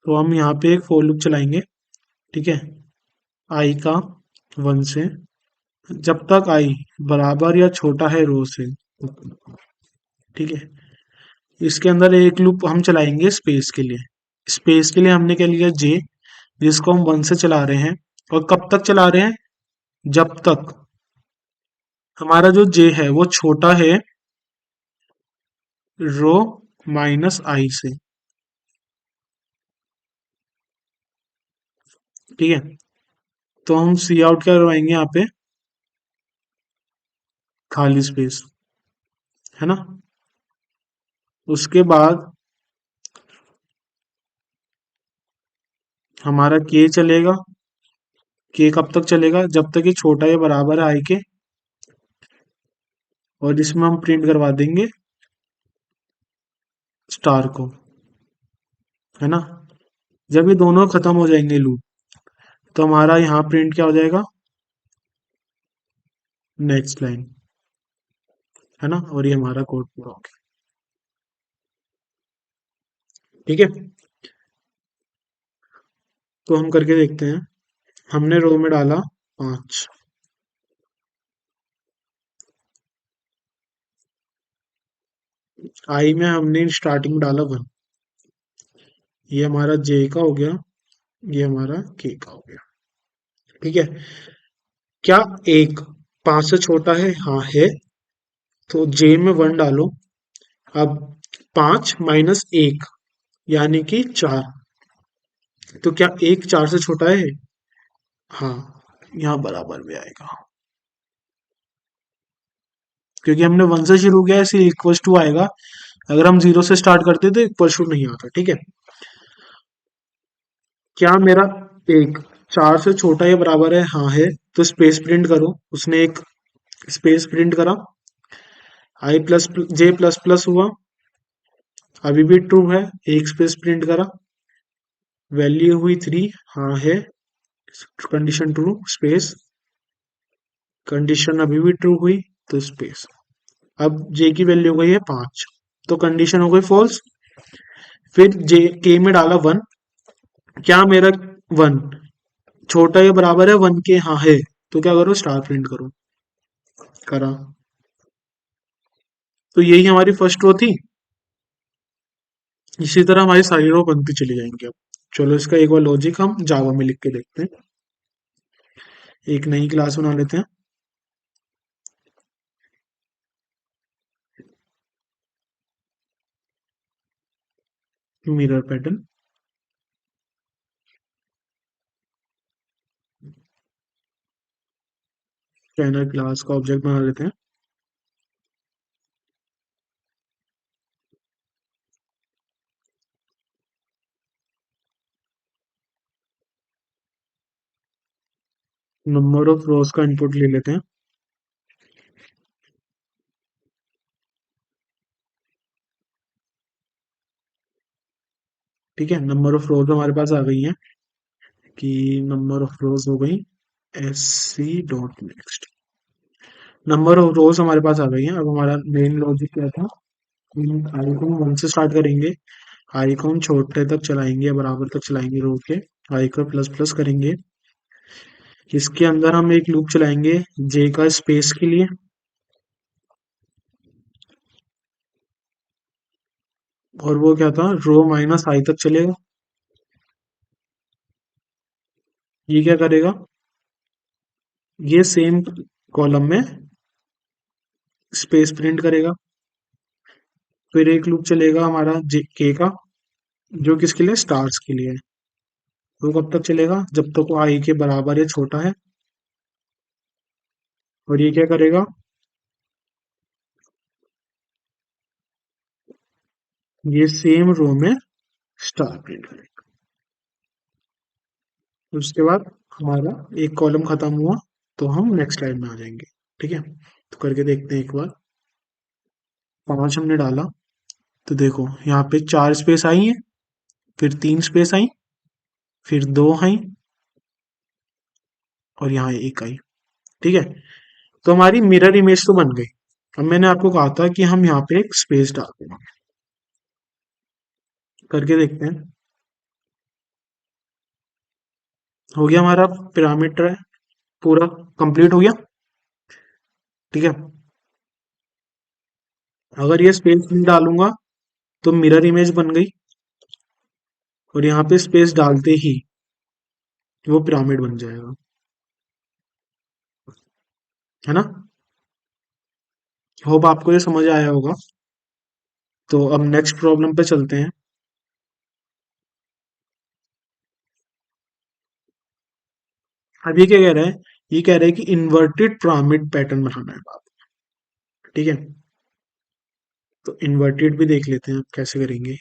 तो हम यहाँ पे एक फॉर लूप चलाएंगे। ठीक है, आई का वन से, जब तक आई बराबर या छोटा है रो से। ठीक है, इसके अंदर एक लूप हम चलाएंगे स्पेस के लिए। स्पेस के लिए हमने क्या लिया, जे, जिसको हम वन से चला रहे हैं। और कब तक चला रहे हैं, जब तक हमारा जो जे है वो छोटा है रो माइनस आई से। ठीक है, तो हम सी आउट क्या करवाएंगे यहाँ पे, खाली स्पेस, है ना। उसके बाद हमारा के चलेगा। के कब तक चलेगा, जब तक ये छोटा या बराबर है आई के। और इसमें हम प्रिंट करवा देंगे स्टार को, है ना। जब ये दोनों खत्म हो जाएंगे लूप, तो हमारा यहाँ प्रिंट क्या हो जाएगा, नेक्स्ट लाइन, है ना, और ये हमारा कोड पूरा हो गया। ठीक है, तो हम करके देखते हैं। हमने रो में डाला 5, आई में हमने स्टार्टिंग में डाला 1, ये हमारा जे का हो गया, ये हमारा के का हो गया। ठीक है, क्या एक 5 से छोटा है, हाँ है, तो जे में 1 डालो। अब 5 माइनस 1 यानी कि 4, तो क्या एक 4 से छोटा है, हाँ, यहाँ बराबर में आएगा, क्योंकि हमने 1 से शुरू किया है इसलिए इक्वल टू आएगा। अगर हम 0 से स्टार्ट करते तो इक्वल टू नहीं आता। ठीक है, क्या मेरा एक 4 से छोटा या बराबर है, हाँ है, तो स्पेस प्रिंट करो। उसने एक स्पेस प्रिंट करा, आई प्लस जे प्लस प्लस हुआ, अभी भी ट्रू है, एक स्पेस प्रिंट करा, वैल्यू हुई 3, हाँ है, कंडीशन ट्रू, स्पेस, कंडीशन अभी भी ट्रू हुई, तो स्पेस। अब जे की वैल्यू हो गई है 5, तो कंडीशन हो गई फॉल्स। फिर जे के में डाला 1, क्या मेरा 1 छोटा या बराबर है 1 के, हाँ है, तो क्या करो, स्टार प्रिंट करो, करा। तो यही हमारी फर्स्ट रो थी। इसी तरह हमारी सारी रो बनती चली जाएंगी। अब चलो इसका एक बार लॉजिक हम जावा में लिख के देखते हैं। एक नई क्लास बना लेते हैं, मिरर पैटर्न, स्कैनर क्लास का ऑब्जेक्ट बना लेते हैं। नंबर ऑफ रोज का इनपुट ले लेते हैं। ठीक है, नंबर ऑफ रोज हमारे पास आ गई है, कि नंबर ऑफ रोज हो गई S C dot next, number of rows हमारे पास आ गई है। अब हमारा मेन लॉजिक क्या था, आई को हम 1 से स्टार्ट करेंगे, आई को हम छोटे तक चलाएंगे, बराबर तक चलाएंगे रो के, आई को प्लस प्लस करेंगे, इसके अंदर हम एक लूप चलाएंगे जे का स्पेस के लिए, और वो क्या था, रो माइनस आई तक चलेगा। ये क्या करेगा, ये सेम कॉलम में स्पेस प्रिंट करेगा। फिर एक लूप चलेगा हमारा जे के का, जो किसके लिए, स्टार्स के लिए है। वो कब तक चलेगा, जब तक वो आई के बराबर या छोटा है। और ये क्या करेगा, ये सेम रो में स्टार प्रिंट करेगा। उसके बाद हमारा एक कॉलम खत्म हुआ, तो हम नेक्स्ट लाइन में आ जाएंगे। ठीक है, तो करके देखते हैं एक बार। 5 हमने डाला, तो देखो यहाँ पे 4 स्पेस आई है, फिर 3 स्पेस आई, फिर 2 आई, और यहाँ एक आई। ठीक है, तो हमारी मिरर इमेज तो बन गई। अब मैंने आपको कहा था कि हम यहाँ पे एक स्पेस डाल देंगे, करके देखते हैं। हो गया हमारा पिरामिड ट्राई पूरा कंप्लीट हो गया। ठीक है, अगर ये स्पेस नहीं डालूंगा तो मिरर इमेज बन गई, और यहाँ पे स्पेस डालते ही वो पिरामिड बन जाएगा, है ना। होप आपको ये समझ आया होगा। तो अब नेक्स्ट प्रॉब्लम पे चलते हैं। अब ये क्या कह रहा है, ये कह रहा है कि इन्वर्टेड पिरामिड पैटर्न बनाना है बाप। ठीक है, तो इन्वर्टेड भी देख लेते हैं आप कैसे करेंगे।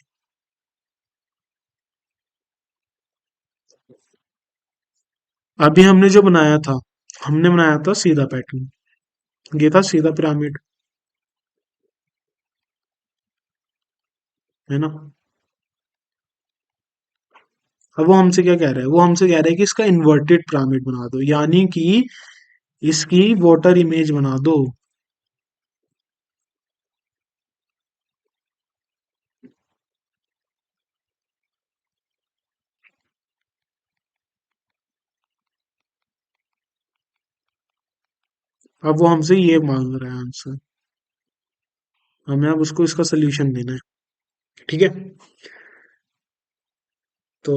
अभी हमने जो बनाया था, हमने बनाया था सीधा पैटर्न, ये था सीधा पिरामिड, है ना। अब वो हमसे क्या कह रहा है, वो हमसे कह रहा है कि इसका इन्वर्टेड पिरामिड बना दो, यानी कि इसकी वाटर इमेज बना दो। अब वो हमसे ये मांग रहा है आंसर, हमें अब उसको इसका सोल्यूशन देना है। ठीक है, तो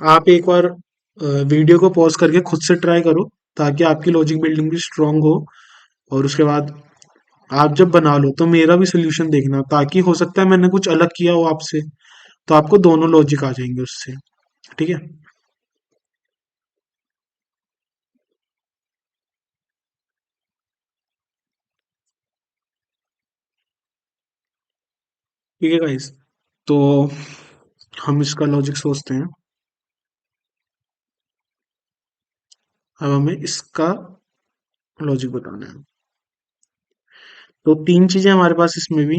आप एक बार वीडियो को पॉज करके खुद से ट्राई करो, ताकि आपकी लॉजिक बिल्डिंग भी स्ट्रांग हो। और उसके बाद आप जब बना लो तो मेरा भी सोल्यूशन देखना, ताकि हो सकता है मैंने कुछ अलग किया हो आपसे, तो आपको दोनों लॉजिक आ जाएंगे उससे। ठीक है। ठीक है गाइस, तो हम इसका लॉजिक सोचते हैं। अब हमें इसका लॉजिक बताना है। तो तीन चीजें हमारे पास इसमें भी,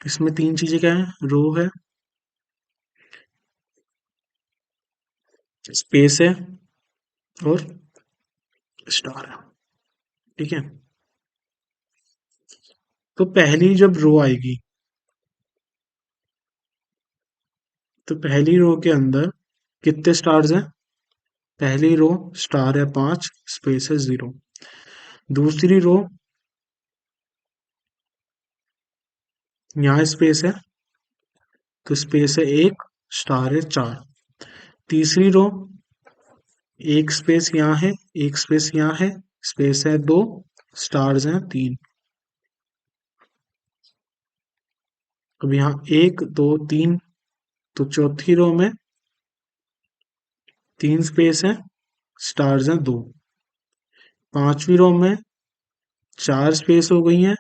इसमें तीन चीजें क्या है, रो है, स्पेस है, और स्टार है। ठीक है, तो पहली जब रो आएगी, तो पहली रो के अंदर कितने स्टार्स हैं? पहली रो स्टार है 5, स्पेस है 0। दूसरी रो, यहाँ स्पेस है, तो स्पेस है 1, स्टार है 4। तीसरी रो, एक स्पेस यहाँ है, एक स्पेस यहाँ है, स्पेस है 2, स्टार्स हैं 3। अब यहाँ 1 2 3, तो चौथी रो में 3 स्पेस है, स्टार्स हैं 2। पांचवी रो में 4 स्पेस हो गई हैं,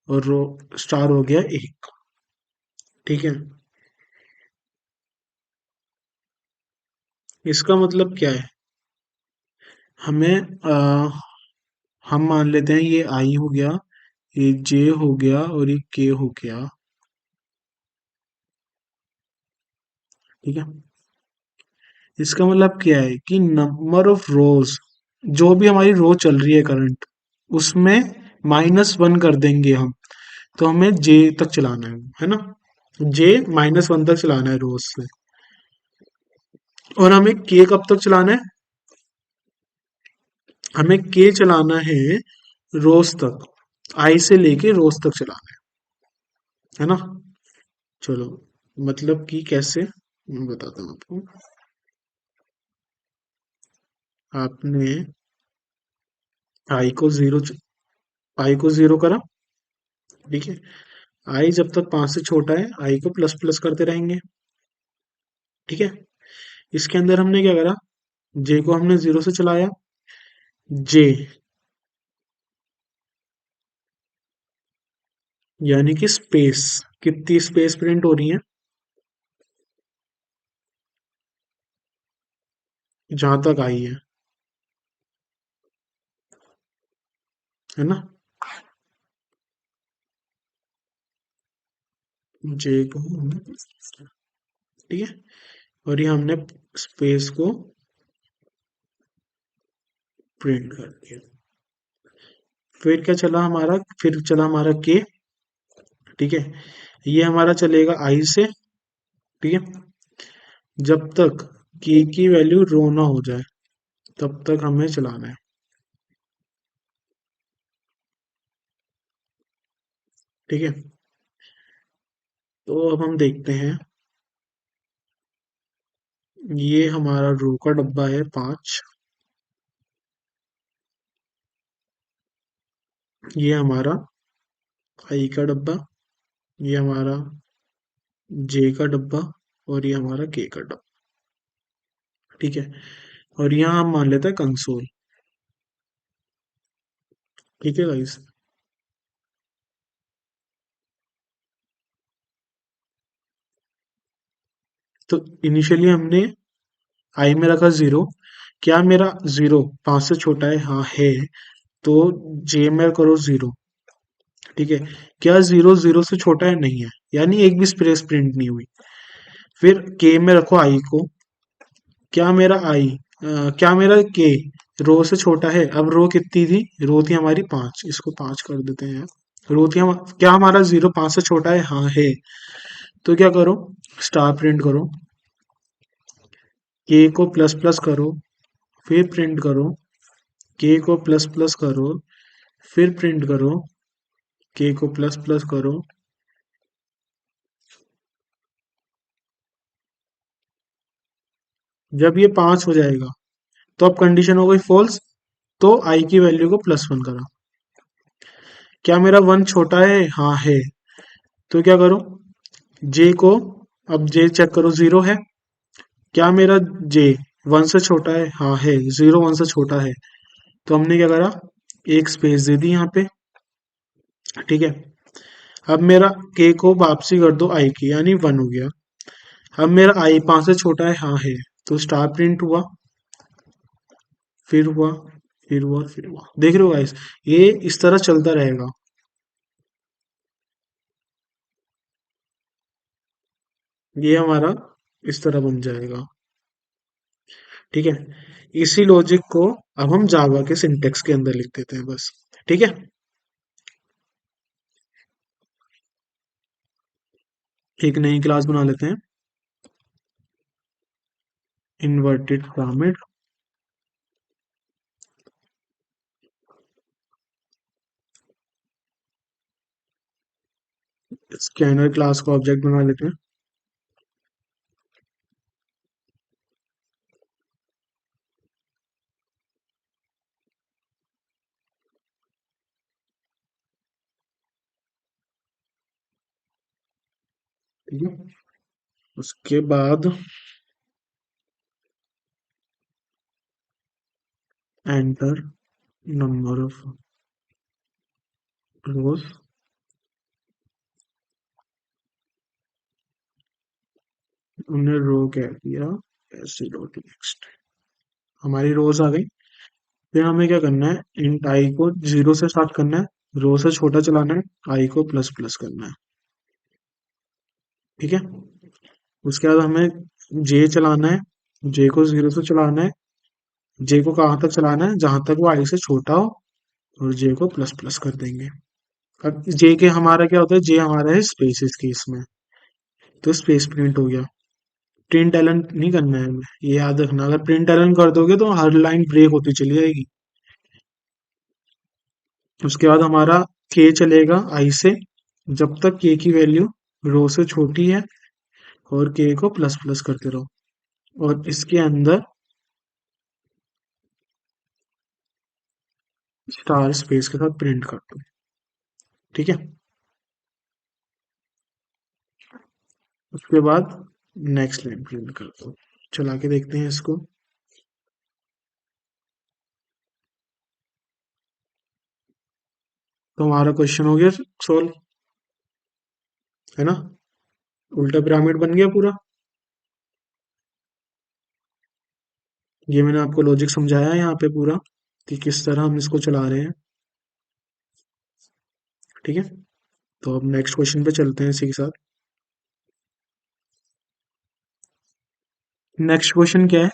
और रो स्टार हो गया 1। ठीक है, इसका मतलब क्या है, हमें हम मान लेते हैं ये आई हो गया, ये जे हो गया, और ये के हो गया। ठीक है, इसका मतलब क्या है कि नंबर ऑफ रोज, जो भी हमारी रो चल रही है करंट, उसमें -1 कर देंगे हम, तो हमें जे तक चलाना है ना। जे -1 तक चलाना है रोज से। और हमें के कब तक चलाना है? हमें के चलाना है रोज तक, आई से लेके रोज तक चलाना है ना। चलो, मतलब कि कैसे, मैं बताता हूँ आपको। आपने आई को जीरो आई को जीरो करा। ठीक है, आई जब तक 5 से छोटा है, आई को प्लस प्लस करते रहेंगे। ठीक है, इसके अंदर हमने क्या करा, जे को हमने 0 से चलाया। जे यानी कि स्पेस, कितनी स्पेस प्रिंट हो रही है, जहां तक आई है ना। जे को ठीक है, और ये हमने स्पेस को प्रिंट कर दिया। फिर क्या चला हमारा, फिर चला हमारा के। ठीक है, ये हमारा चलेगा आई से। ठीक है, जब तक के की वैल्यू रो ना हो जाए, तब तक हमें चलाना है। ठीक है, तो अब हम देखते हैं, ये हमारा रो का डब्बा है 5, ये हमारा आई का डब्बा, ये हमारा जे का डब्बा, और ये हमारा के का डब्बा। ठीक है, और यहाँ हम मान लेते हैं कंसोल। ठीक है गाइस, तो इनिशियली हमने आई में रखा 0। क्या मेरा 0 5 से छोटा है? हाँ है। तो जे में करो 0। ठीक है, क्या 0 0 से छोटा है? नहीं है, यानी एक भी स्पेस प्रिंट नहीं हुई। फिर के में रखो आई को, क्या मेरा आई, क्या मेरा के रो से छोटा है? अब रो कितनी थी? रो थी हमारी 5, इसको 5 कर देते हैं। रो थी क्या हमारा जीरो 5 से छोटा है? हाँ है। तो क्या करो, स्टार प्रिंट करो, के को प्लस प्लस करो, फिर प्रिंट करो, के को प्लस प्लस करो, फिर प्रिंट करो, के को प्लस प्लस करो। जब ये 5 हो जाएगा तो अब कंडीशन हो गई फॉल्स, तो आई की वैल्यू को +1 करा। क्या मेरा 1 छोटा है? हाँ है। तो क्या करो, जे को, अब जे चेक करो, 0 है। क्या मेरा जे 1 से छोटा है? हाँ है। 0 1 से छोटा है। तो हमने क्या करा, एक स्पेस दे दी यहाँ पे। ठीक है। अब मेरा के को वापसी कर दो आई की, यानी 1 हो गया। अब मेरा आई 5 से छोटा है? हाँ है। तो स्टार प्रिंट हुआ, फिर हुआ, फिर हुआ, फिर हुआ। देख रहे हो गाइस, ये इस तरह चलता रहेगा। ये हमारा इस तरह बन जाएगा। ठीक है। इसी लॉजिक को अब हम जावा के सिंटेक्स के अंदर लिख देते हैं बस। ठीक है। एक नई क्लास बना लेते हैं, इन्वर्टेड पिरामिड। स्कैनर क्लास को ऑब्जेक्ट बना लेते हैं। ठीक है। उसके बाद एंटर नंबर ऑफ रोज। हमने रो कह दिया, ऐसे डॉट नेक्स्ट, हमारी रोज आ गई। फिर हमें क्या करना है, इंट आई को 0 से स्टार्ट करना है, रो से छोटा चलाना है, आई को प्लस प्लस करना है। ठीक है। उसके बाद हमें जे चलाना है, जे को 0 से चलाना है, जे को कहाँ तक चलाना है, जहां तक वो आई से छोटा हो, और जे को प्लस प्लस कर देंगे। अब जे के हमारा क्या होता है, जे हमारा है स्पेसिस की इसमें, तो स्पेस प्रिंट हो गया। प्रिंट एलन नहीं करना है हमें, ये याद रखना, अगर प्रिंट एलन कर दोगे तो हर लाइन ब्रेक होती चली जाएगी। उसके बाद हमारा के चलेगा आई से, जब तक के की वैल्यू रो से छोटी है, और के को प्लस प्लस करते रहो, और इसके अंदर स्टार स्पेस के साथ प्रिंट कर दो। ठीक है। उसके बाद नेक्स्ट लाइन प्रिंट कर दो। चला के देखते हैं इसको। तो हमारा क्वेश्चन हो गया सोल्व, है ना? उल्टा पिरामिड बन गया पूरा। ये मैंने आपको लॉजिक समझाया है यहाँ पे पूरा, कि किस तरह हम इसको चला रहे हैं। ठीक है। तो अब नेक्स्ट क्वेश्चन पे चलते हैं इसी के साथ। नेक्स्ट क्वेश्चन क्या है,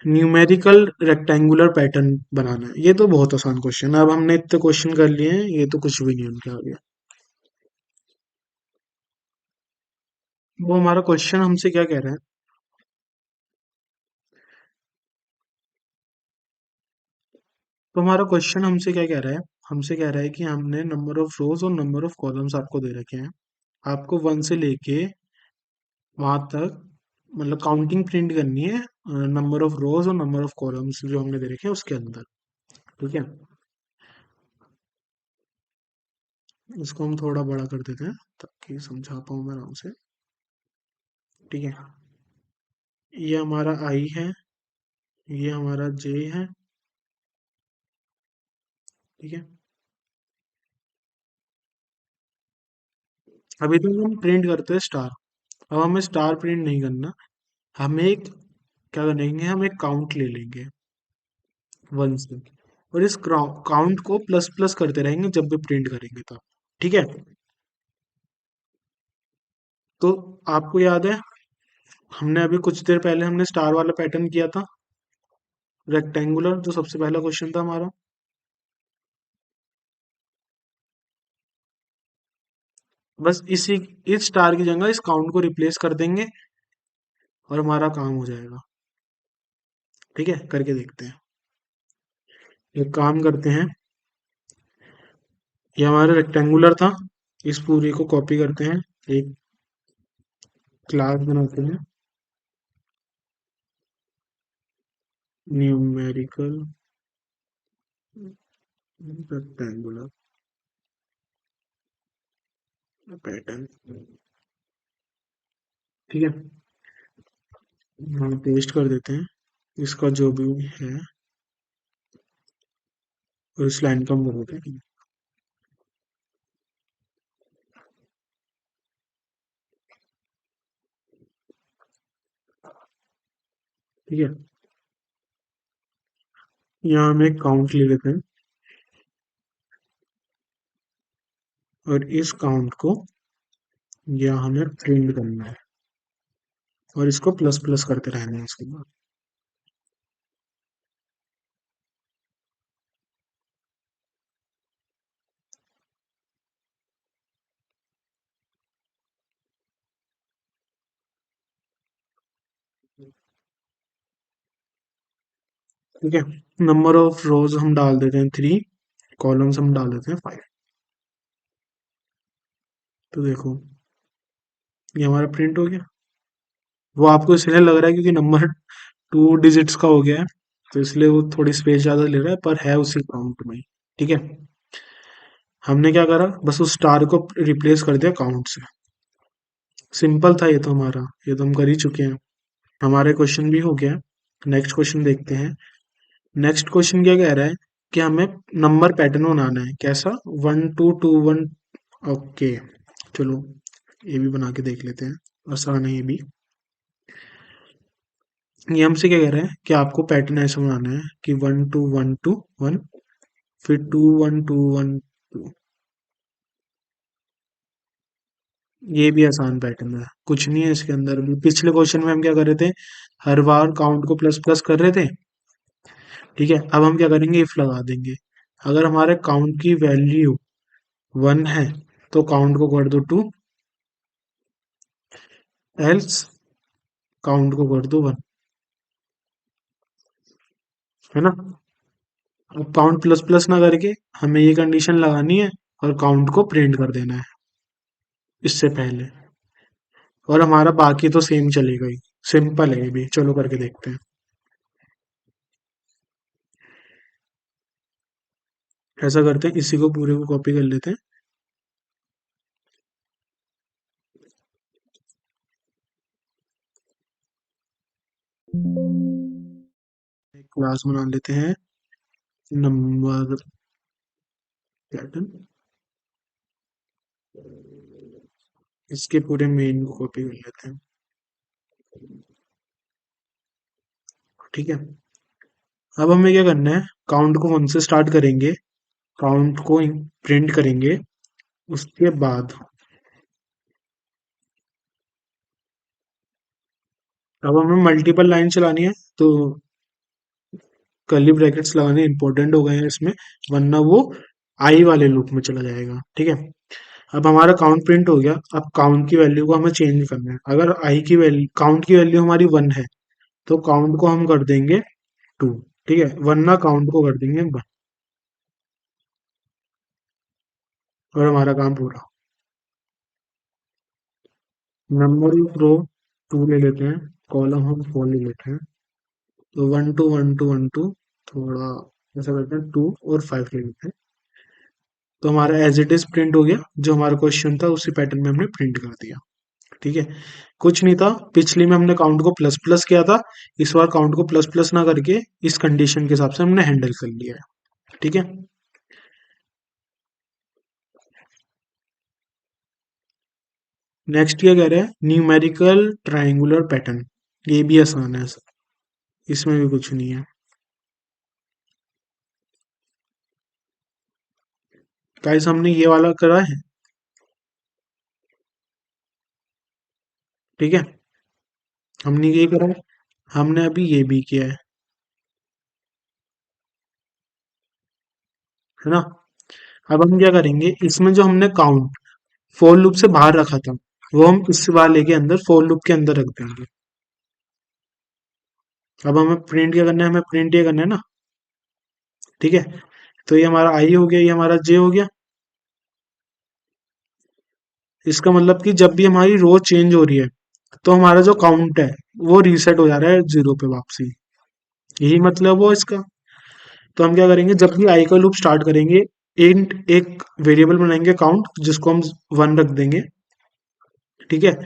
न्यूमेरिकल रेक्टेंगुलर पैटर्न बनाना है। ये तो बहुत आसान क्वेश्चन है, अब हमने इतने क्वेश्चन कर लिए हैं, ये तो कुछ भी नहीं उनके आगे। वो हमारा क्वेश्चन हमसे क्या कह रहा है, तो हमारा क्वेश्चन हमसे क्या कह रहा है, हमसे कह रहा है कि हमने नंबर ऑफ रोज और नंबर ऑफ कॉलम्स आपको दे रखे हैं। आपको 1 से लेके वहां तक, मतलब काउंटिंग प्रिंट करनी है, नंबर ऑफ रोज और नंबर ऑफ कॉलम्स जो हमने दे रखे हैं उसके अंदर। ठीक है। इसको हम थोड़ा बड़ा कर देते हैं ताकि समझा पाऊँ मैं आराम से। ठीक है। ये हमारा आई है, ये हमारा जे है। ठीक है। अभी तो हम प्रिंट करते हैं स्टार। अब हमें स्टार प्रिंट नहीं करना, हमें एक क्या करेंगे, हम एक काउंट ले लेंगे 1 से, और इस काउंट को प्लस प्लस करते रहेंगे जब भी प्रिंट करेंगे तब। ठीक है। तो आपको याद है, हमने अभी कुछ देर पहले हमने स्टार वाला पैटर्न किया था, रेक्टेंगुलर, जो सबसे पहला क्वेश्चन था हमारा। बस इस स्टार की जगह इस काउंट को रिप्लेस कर देंगे और हमारा काम हो जाएगा। ठीक है, करके देखते हैं। एक काम करते हैं, ये हमारा रेक्टेंगुलर था, इस पूरी को कॉपी करते हैं, एक क्लास बनाते हैं, न्यूमेरिकल रेक्टेंगुलर पैटर्न। ठीक है, हम पेस्ट कर देते हैं इसका जो भी है, और इस लाइन को हम कर देते हैं। ठीक है, यहाँ हम एक काउंट ले लेते हैं और इस काउंट को यहाँ हमें प्रिंट करना है और इसको प्लस प्लस करते रहना है इसके बाद। ठीक है, नंबर ऑफ रोज हम डाल देते हैं 3, कॉलम्स हम डाल देते हैं 5। तो देखो, ये हमारा प्रिंट हो गया। वो आपको इसलिए लग रहा है क्योंकि नंबर 2 डिजिट्स का हो गया है, तो इसलिए वो थोड़ी स्पेस ज्यादा ले रहा है, पर है उसी काउंट में ही। ठीक है, हमने क्या करा, बस उस स्टार को रिप्लेस कर दिया काउंट से। सिंपल था ये तो हमारा, ये तो हम कर ही चुके हैं। हमारे क्वेश्चन भी हो गया। नेक्स्ट क्वेश्चन देखते हैं। नेक्स्ट क्वेश्चन क्या कह रहा है कि हमें नंबर पैटर्न बनाना है। कैसा? 1 2 2 1। ओके, चलो ये भी बना के देख लेते हैं, आसान है ये भी। ये हमसे क्या कह रहा है कि आपको पैटर्न ऐसा बनाना है कि 1 2 1 2 1, फिर 2 1 2 1 2। ये भी आसान पैटर्न है, कुछ नहीं है इसके अंदर भी। पिछले क्वेश्चन में हम क्या कर रहे थे, हर बार काउंट को प्लस प्लस कर रहे थे। ठीक है, अब हम क्या करेंगे, इफ लगा देंगे। अगर हमारे काउंट की वैल्यू 1 है तो काउंट को कर दो 2, एल्स काउंट को कर दो 1। है ना? अब काउंट प्लस प्लस ना करके हमें ये कंडीशन लगानी है और काउंट को प्रिंट कर देना है इससे पहले, और हमारा बाकी तो सेम चलेगा ही। सिंपल है ये भी, चलो करके देखते हैं। ऐसा करते हैं, इसी को पूरे को कॉपी कर लेते हैं, एक क्लास बना लेते हैं, नंबर पैटर्न, इसके पूरे मेन को कॉपी कर लेते हैं। ठीक है, अब हमें क्या करना है, काउंट को 1 से स्टार्ट करेंगे, काउंट को प्रिंट करेंगे, उसके बाद अब हमें मल्टीपल लाइन चलानी है, तो कर्ली ब्रैकेट्स लगाने इंपॉर्टेंट हो गए हैं इसमें, वरना वो आई वाले लूप में चला जाएगा। ठीक है, अब हमारा काउंट प्रिंट हो गया। अब काउंट की वैल्यू को हमें चेंज करना है। अगर आई की वैल्यू, काउंट की वैल्यू हमारी 1 है तो काउंट को हम कर देंगे 2। ठीक है, वरना काउंट को कर देंगे 1, और हमारा काम पूरा। नंबर ऑफ रो 2 ले लेते हैं, कॉलम हम 4 ले लेते हैं, तो 1 2 1 2 1 2, थोड़ा ऐसा करते हैं 2 और 5 ले लेते हैं। तो हमारा एज इट इज प्रिंट हो गया, जो हमारा क्वेश्चन था उसी पैटर्न में हमने प्रिंट कर दिया। ठीक है, कुछ नहीं था, पिछली में हमने काउंट को प्लस प्लस किया था, इस बार काउंट को प्लस प्लस ना करके इस कंडीशन के हिसाब से हमने हैंडल कर लिया है। ठीक है, नेक्स्ट क्या कह रहा है, न्यूमेरिकल ट्रायंगुलर पैटर्न। ये भी आसान है, इसमें भी कुछ नहीं है। गाइस हमने ये वाला करा है। ठीक है, हमने ये करा है, हमने अभी ये भी किया है ना। अब हम क्या करेंगे, इसमें जो हमने काउंट फोर लूप से बाहर रखा था, वो हम इस वाले के अंदर फोर लूप के अंदर रख देंगे। अब हमें प्रिंट क्या करना है, हमें प्रिंट ये करना है ना। ठीक है, तो ये हमारा आई हो गया, ये हमारा जे हो गया। इसका मतलब कि जब भी हमारी रो चेंज हो रही है, तो हमारा जो काउंट है वो रीसेट हो जा रहा है जीरो पे वापसी। यही मतलब वो इसका। तो हम क्या करेंगे, जब भी आई का लूप स्टार्ट करेंगे, इंट एक वेरिएबल बनाएंगे काउंट, जिसको हम वन रख देंगे। ठीक है,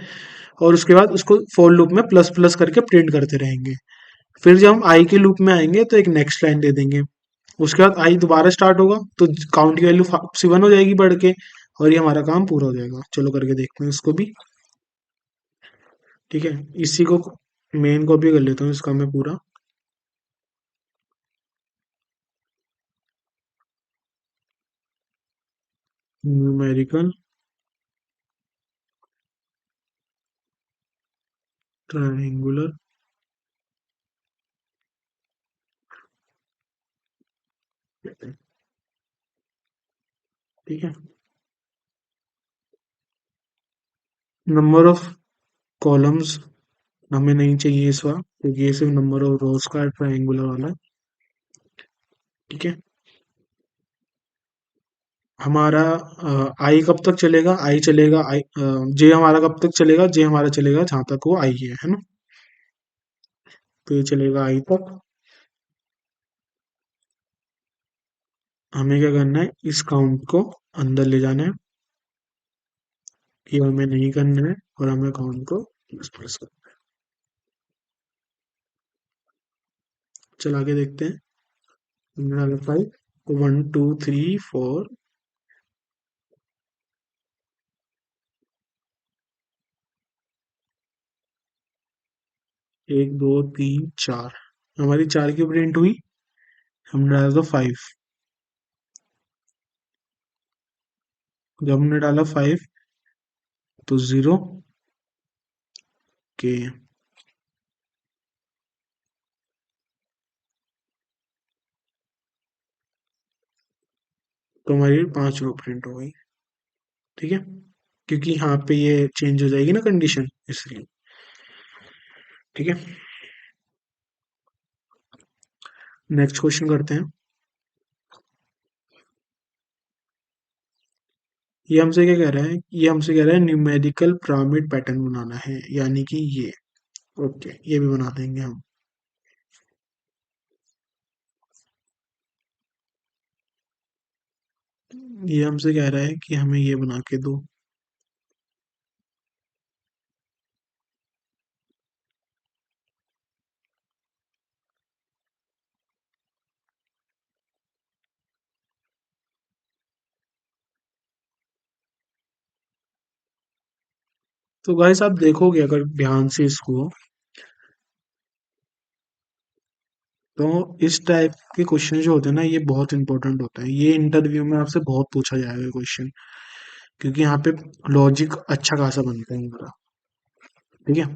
और उसके बाद उसको फोर लूप में प्लस प्लस करके प्रिंट करते रहेंगे। फिर जब हम आई के लूप में आएंगे तो एक नेक्स्ट लाइन दे देंगे। उसके बाद आई दोबारा स्टार्ट होगा तो काउंट की वैल्यू वापसी वन हो जाएगी बढ़ के, और ये हमारा काम पूरा हो जाएगा। चलो करके देखते हैं इसको भी। ठीक है, इसी को मेन कॉपी कर लेता हूँ इसका मैं पूरा। Numerical triangular. ठीक है, नंबर ऑफ कॉलम्स हमें नहीं चाहिए इस बार, क्योंकि ये सिर्फ नंबर ऑफ रोज का ट्रायंगुलर वाला है। ठीक है, हमारा आई कब तक चलेगा, आई चलेगा, आई जे हमारा कब तक चलेगा, जे हमारा चलेगा जहां तक वो आई है ना। तो ये चलेगा आई तक। हमें क्या करना है, इस काउंट को अंदर ले जाना है, ये हमें नहीं करना है, और हमें काउंट को प्लस प्लस करना है। चला के देखते हैं। हमने five, one two three four, एक दो तीन चार, हमारी चार की प्रिंट हुई। हमने डाला था फाइव। जब हमने डाला फाइव तो जीरो के, तो हमारी पांच रो प्रिंट हो गई। ठीक है, क्योंकि यहाँ पे ये चेंज हो जाएगी ना कंडीशन, इसलिए। ठीक है, नेक्स्ट क्वेश्चन करते हैं। ये हमसे क्या कह रहा है, ये हमसे कह रहा है न्यूमेरिकल पिरामिड पैटर्न बनाना है, यानी कि ये। ओके, ये भी बना देंगे हम। ये हमसे कह रहा है कि हमें ये बना के दो। तो गाइस आप देखोगे अगर ध्यान से इसको, तो इस टाइप के क्वेश्चन जो होते हैं ना, ये बहुत इंपॉर्टेंट होता है। ये इंटरव्यू में आपसे बहुत पूछा जाएगा क्वेश्चन, क्योंकि यहाँ पे लॉजिक अच्छा खासा बनता है इनका। ठीक है,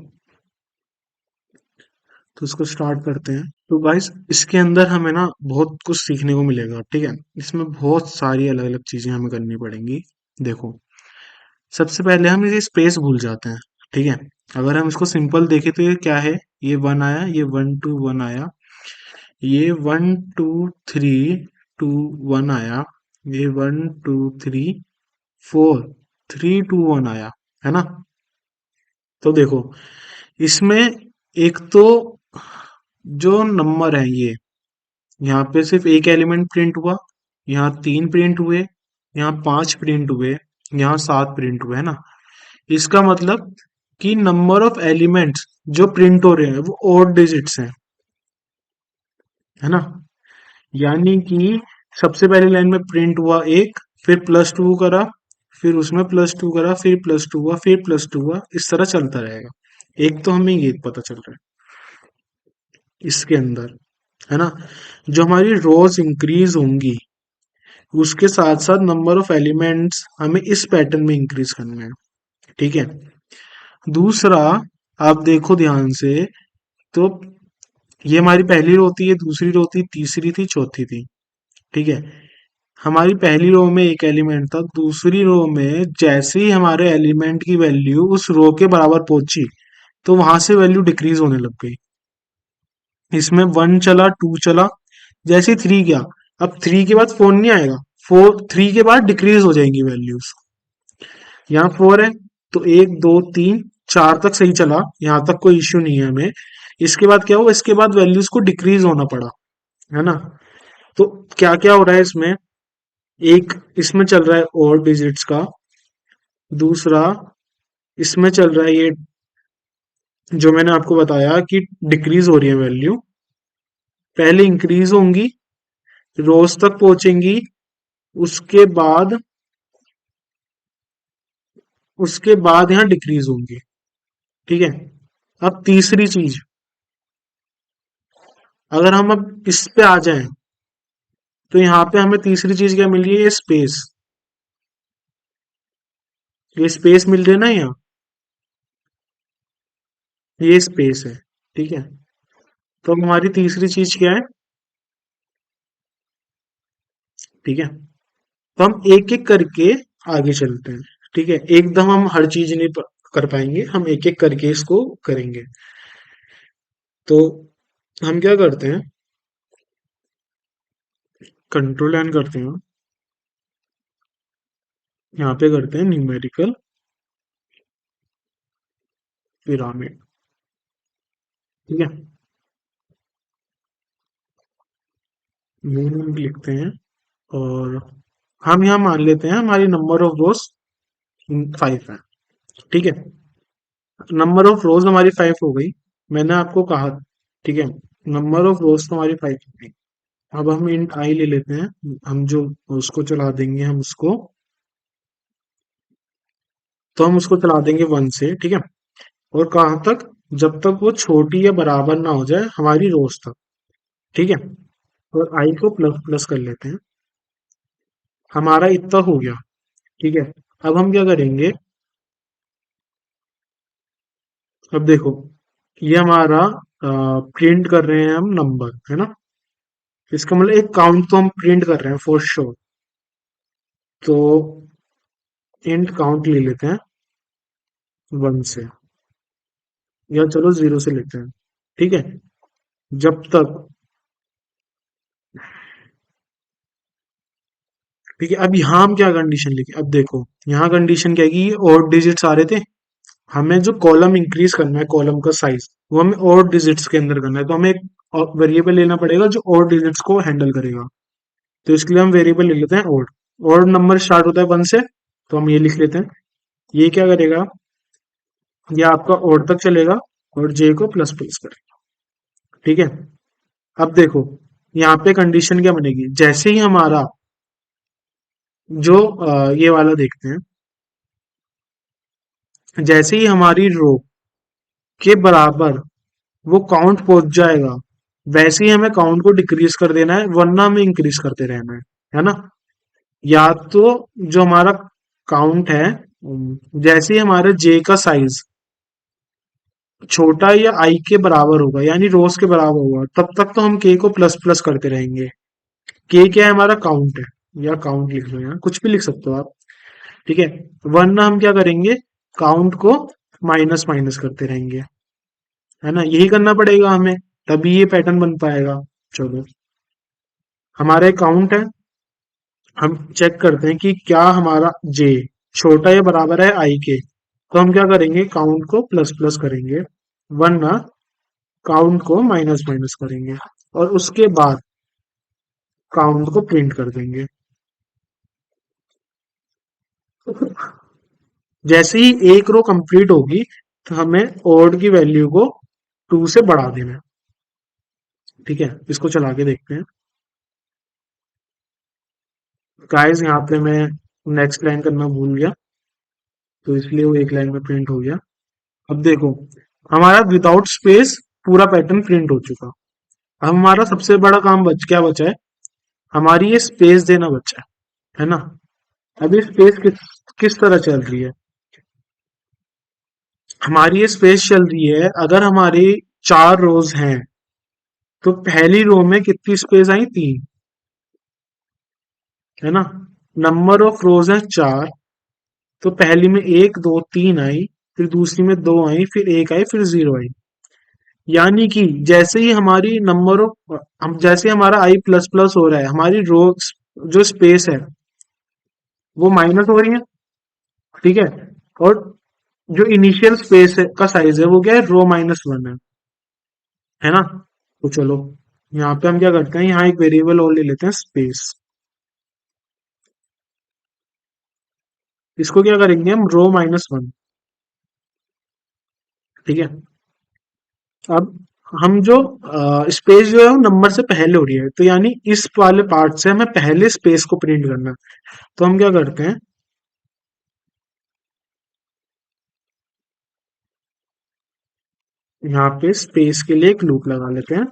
तो इसको स्टार्ट करते हैं। तो गाइस इसके अंदर हमें ना बहुत कुछ सीखने को मिलेगा। ठीक है, इसमें बहुत सारी अलग अलग चीजें हमें करनी पड़ेंगी। देखो, सबसे पहले हम ये स्पेस भूल जाते हैं। ठीक है, अगर हम इसको सिंपल देखें तो ये क्या है, ये वन आया, ये वन टू वन आया, ये one two three two one आया, ये one two three four three two one आया, है ना। तो देखो, इसमें एक तो जो नंबर है ये, यहाँ पे सिर्फ एक एलिमेंट प्रिंट हुआ, यहाँ तीन प्रिंट हुए, यहाँ पांच प्रिंट हुए, यहाँ सात प्रिंट हुए, है ना। इसका मतलब कि नंबर ऑफ एलिमेंट्स जो प्रिंट हो रहे हैं वो ओड डिजिट्स हैं, है ना। यानी कि सबसे पहली लाइन में प्रिंट हुआ एक, फिर प्लस टू करा, फिर उसमें प्लस टू करा, फिर प्लस टू हुआ, फिर प्लस टू हुआ, इस तरह चलता रहेगा। एक तो हमें ये पता चल रहा है इसके अंदर, है ना। जो हमारी रोज इंक्रीज होंगी, उसके साथ साथ नंबर ऑफ एलिमेंट्स हमें इस पैटर्न में इंक्रीज करना है। ठीक है, दूसरा, आप देखो ध्यान से, तो ये हमारी पहली रो थी, ये दूसरी रो थी, तीसरी थी, चौथी थी। ठीक है, हमारी पहली रो में एक एलिमेंट था, दूसरी रो में जैसे ही हमारे एलिमेंट की वैल्यू उस रो के बराबर पहुंची, तो वहां से वैल्यू डिक्रीज होने लग गई। इसमें 1 चला, 2 चला, जैसे 3 गया, अब 3 के बाद 4 नहीं आएगा, 3 के बाद डिक्रीज हो जाएंगी वैल्यूज। यहाँ 4 है, तो 1 2 3 4 तक सही चला, यहाँ तक कोई इश्यू नहीं है हमें। इसके बाद क्या हुआ, इसके बाद वैल्यूज को डिक्रीज होना पड़ा, है ना। तो क्या क्या हो रहा है इसमें, एक इसमें चल रहा है और डिजिट्स का, दूसरा इसमें चल रहा है ये जो मैंने आपको बताया कि डिक्रीज हो रही है वैल्यू, पहले इंक्रीज होंगी, रोज तक पहुंचेंगी, उसके बाद यहाँ डिक्रीज होंगी। ठीक है, अब तीसरी चीज, अगर हम अब इस पे आ जाएं, तो यहाँ पे हमें तीसरी चीज क्या मिल रही है, ये स्पेस, ये स्पेस मिल रही है ना यहाँ, ये स्पेस है। ठीक है, तो अब हमारी तीसरी चीज क्या है, ठीक है, तो हम एक एक करके आगे चलते हैं। ठीक है, एकदम हम हर चीज नहीं कर पाएंगे, हम एक एक करके इसको करेंगे। तो हम क्या करते हैं, कंट्रोल एन करते हैं, यहाँ पे करते हैं न्यूमेरिकल पिरामिड। ठीक है, मून लिखते हैं, और हम यहाँ मान लेते हैं हमारी नंबर ऑफ रोज 5 है। ठीक है, नंबर ऑफ रोज हमारी 5 हो गई, मैंने आपको कहा। ठीक है, नंबर ऑफ रोज तो हमारी 5 हो गई। अब हम इंट आई ले लेते हैं, हम जो उसको चला देंगे, हम उसको, तो हम उसको चला देंगे 1 से। ठीक है, और कहाँ तक, जब तक वो छोटी या बराबर ना हो जाए हमारी रोज तक। ठीक है, और आई को प्लस प्लस कर लेते हैं, हमारा इतना हो गया। ठीक है, अब हम क्या करेंगे, अब देखो, ये हमारा प्रिंट कर रहे हैं हम नंबर, है ना। इसका मतलब एक काउंट तो हम प्रिंट कर रहे हैं फॉर श्योर। तो इंट काउंट ले लेते हैं 1 से, या चलो 0 से लेते हैं। ठीक है, जब तक, ठीक है, अब यहाँ हम क्या कंडीशन लिखे, अब देखो यहाँ कंडीशन क्या है कि ये और डिजिट्स आ रहे थे, हमें जो कॉलम इंक्रीज करना है, कॉलम का साइज वो हमें और डिजिट्स के अंदर करना है, तो हमें एक वेरिएबल लेना पड़ेगा जो और डिजिट्स को हैंडल करेगा। तो इसके लिए हम वेरिएबल ले लेते हैं और नंबर स्टार्ट होता है 1 से, तो हम ये लिख लेते हैं। ये क्या करेगा, ये आपका और तक चलेगा, और जे को प्लस प्लस करेगा। ठीक है, अब देखो यहाँ पे कंडीशन क्या बनेगी, जैसे ही हमारा जो ये वाला देखते हैं, जैसे ही हमारी रो के बराबर वो काउंट पहुंच जाएगा, वैसे ही हमें काउंट को डिक्रीज कर देना है, वरना हमें इंक्रीज करते रहना है ना। या तो जो हमारा काउंट है, जैसे ही हमारे जे का साइज छोटा या आई के बराबर होगा, यानी रोज के बराबर होगा, तब तक तो हम के को प्लस प्लस करते रहेंगे। के क्या है, हमारा काउंट है, या काउंट लिख लो, यहाँ कुछ भी लिख सकते हो आप। ठीक है, वरना हम क्या करेंगे, काउंट को माइनस माइनस करते रहेंगे, है ना, यही करना पड़ेगा हमें, तभी ये पैटर्न बन पाएगा। चलो, हमारा एक काउंट है, हम चेक करते हैं कि क्या हमारा जे छोटा या बराबर है आई के, तो हम क्या करेंगे, काउंट को प्लस प्लस करेंगे, वरना काउंट को माइनस माइनस करेंगे, और उसके बाद काउंट को प्रिंट कर देंगे। जैसे ही एक रो कंप्लीट होगी, तो हमें ओड की वैल्यू को 2 से बढ़ा देना है। ठीक है, इसको चला के देखते हैं। गाइस, यहाँ पे मैं नेक्स्ट लाइन करना भूल गया, तो इसलिए वो एक लाइन में प्रिंट हो गया। अब देखो, हमारा विदाउट स्पेस पूरा पैटर्न प्रिंट हो चुका। अब हमारा सबसे बड़ा काम क्या बचा है, हमारी ये स्पेस देना बचा है ना। अब ये स्पेस किस तरह चल रही है, हमारी ये स्पेस चल रही है, अगर हमारी 4 रोज हैं तो पहली रो में कितनी स्पेस आई? 3, है ना। नंबर ऑफ रोज है 4, तो पहली में 1 2 3 आई, फिर दूसरी में 2 आई, फिर 1 आई, फिर 0 आई। यानी कि जैसे ही हमारी नंबर ऑफ हम जैसे हमारा आई प्लस प्लस हो रहा है, हमारी रो जो स्पेस है वो माइनस हो रही है। ठीक है। और जो इनिशियल स्पेस है का साइज है वो क्या है? रो -1 है ना। तो चलो, यहाँ पे हम क्या करते हैं, यहाँ एक वेरिएबल और ले लेते हैं, स्पेस। इसको क्या करेंगे हम? रो -1। ठीक है। अब हम जो स्पेस जो है वो नंबर से पहले हो रही है, तो यानी इस वाले पार्ट से हमें पहले स्पेस को प्रिंट करना है। तो हम क्या करते हैं, यहाँ पे स्पेस के लिए एक लूप लगा लेते हैं।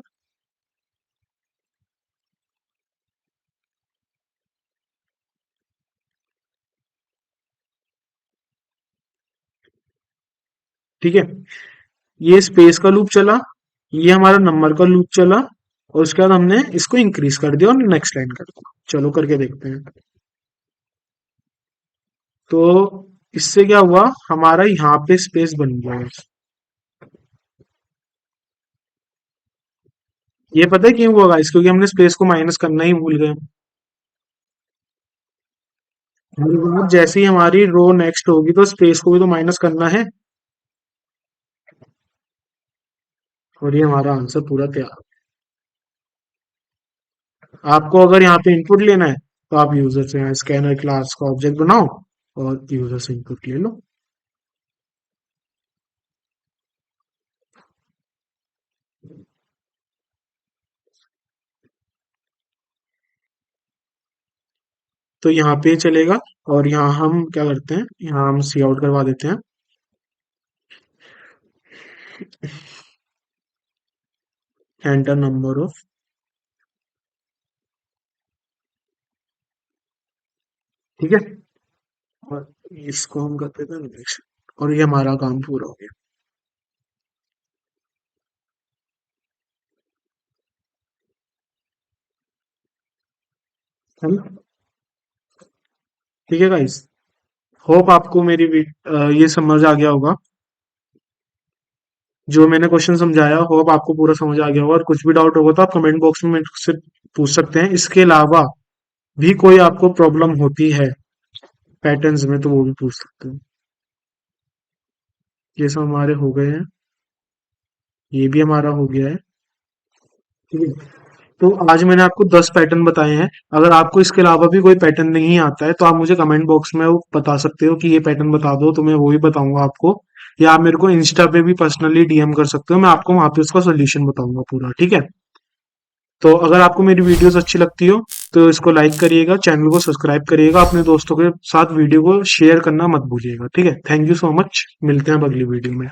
ठीक है। ये स्पेस का लूप चला, ये हमारा नंबर का लूप चला, और उसके बाद हमने इसको इंक्रीज कर दिया और नेक्स्ट लाइन कर दिया। चलो करके देखते हैं। तो इससे क्या हुआ, हमारा यहाँ पे स्पेस बन गया है। ये पता है क्यों हुआ गाइस? क्योंकि हमने स्पेस को माइनस करना ही भूल गए। हर बार जैसे ही हमारी रो नेक्स्ट होगी तो स्पेस को भी तो माइनस करना है। और ये हमारा आंसर पूरा तैयार। आपको अगर यहाँ पे इनपुट लेना है तो आप यूजर से यहाँ स्कैनर क्लास का ऑब्जेक्ट बनाओ और यूजर से इनपुट ले लो। तो यहाँ पे चलेगा, और यहाँ हम क्या करते हैं, यहाँ हम सी आउट करवा देते हैं। Enter number of. ठीक है। और इसको हम कर देते हैं नेक्स्ट, और ये हमारा काम पूरा हो गया। है ना। ठीक है गाइस, होप आपको मेरी ये समझ आ गया होगा। जो मैंने क्वेश्चन समझाया, होप आपको पूरा समझ आ गया होगा। और कुछ भी डाउट होगा तो आप कमेंट बॉक्स में मुझसे पूछ सकते हैं। इसके अलावा भी कोई आपको प्रॉब्लम होती है पैटर्न्स में तो वो भी पूछ सकते हैं। ये सब हमारे हो गए हैं, ये भी हमारा हो गया है। ठीक है। तो आज मैंने आपको 10 पैटर्न बताए हैं। अगर आपको इसके अलावा भी कोई पैटर्न नहीं आता है तो आप मुझे कमेंट बॉक्स में वो बता सकते हो कि ये पैटर्न बता दो, तो मैं वो भी बताऊंगा आपको। या आप मेरे को इंस्टा पे भी पर्सनली डीएम कर सकते हो, मैं आपको वहां पे उसका सोल्यूशन बताऊंगा पूरा। ठीक है। तो अगर आपको मेरी वीडियोस अच्छी लगती हो तो इसको लाइक करिएगा, चैनल को सब्सक्राइब करिएगा, अपने दोस्तों के साथ वीडियो को शेयर करना मत भूलिएगा। ठीक है। थैंक यू सो मच, मिलते हैं अब अगली वीडियो में।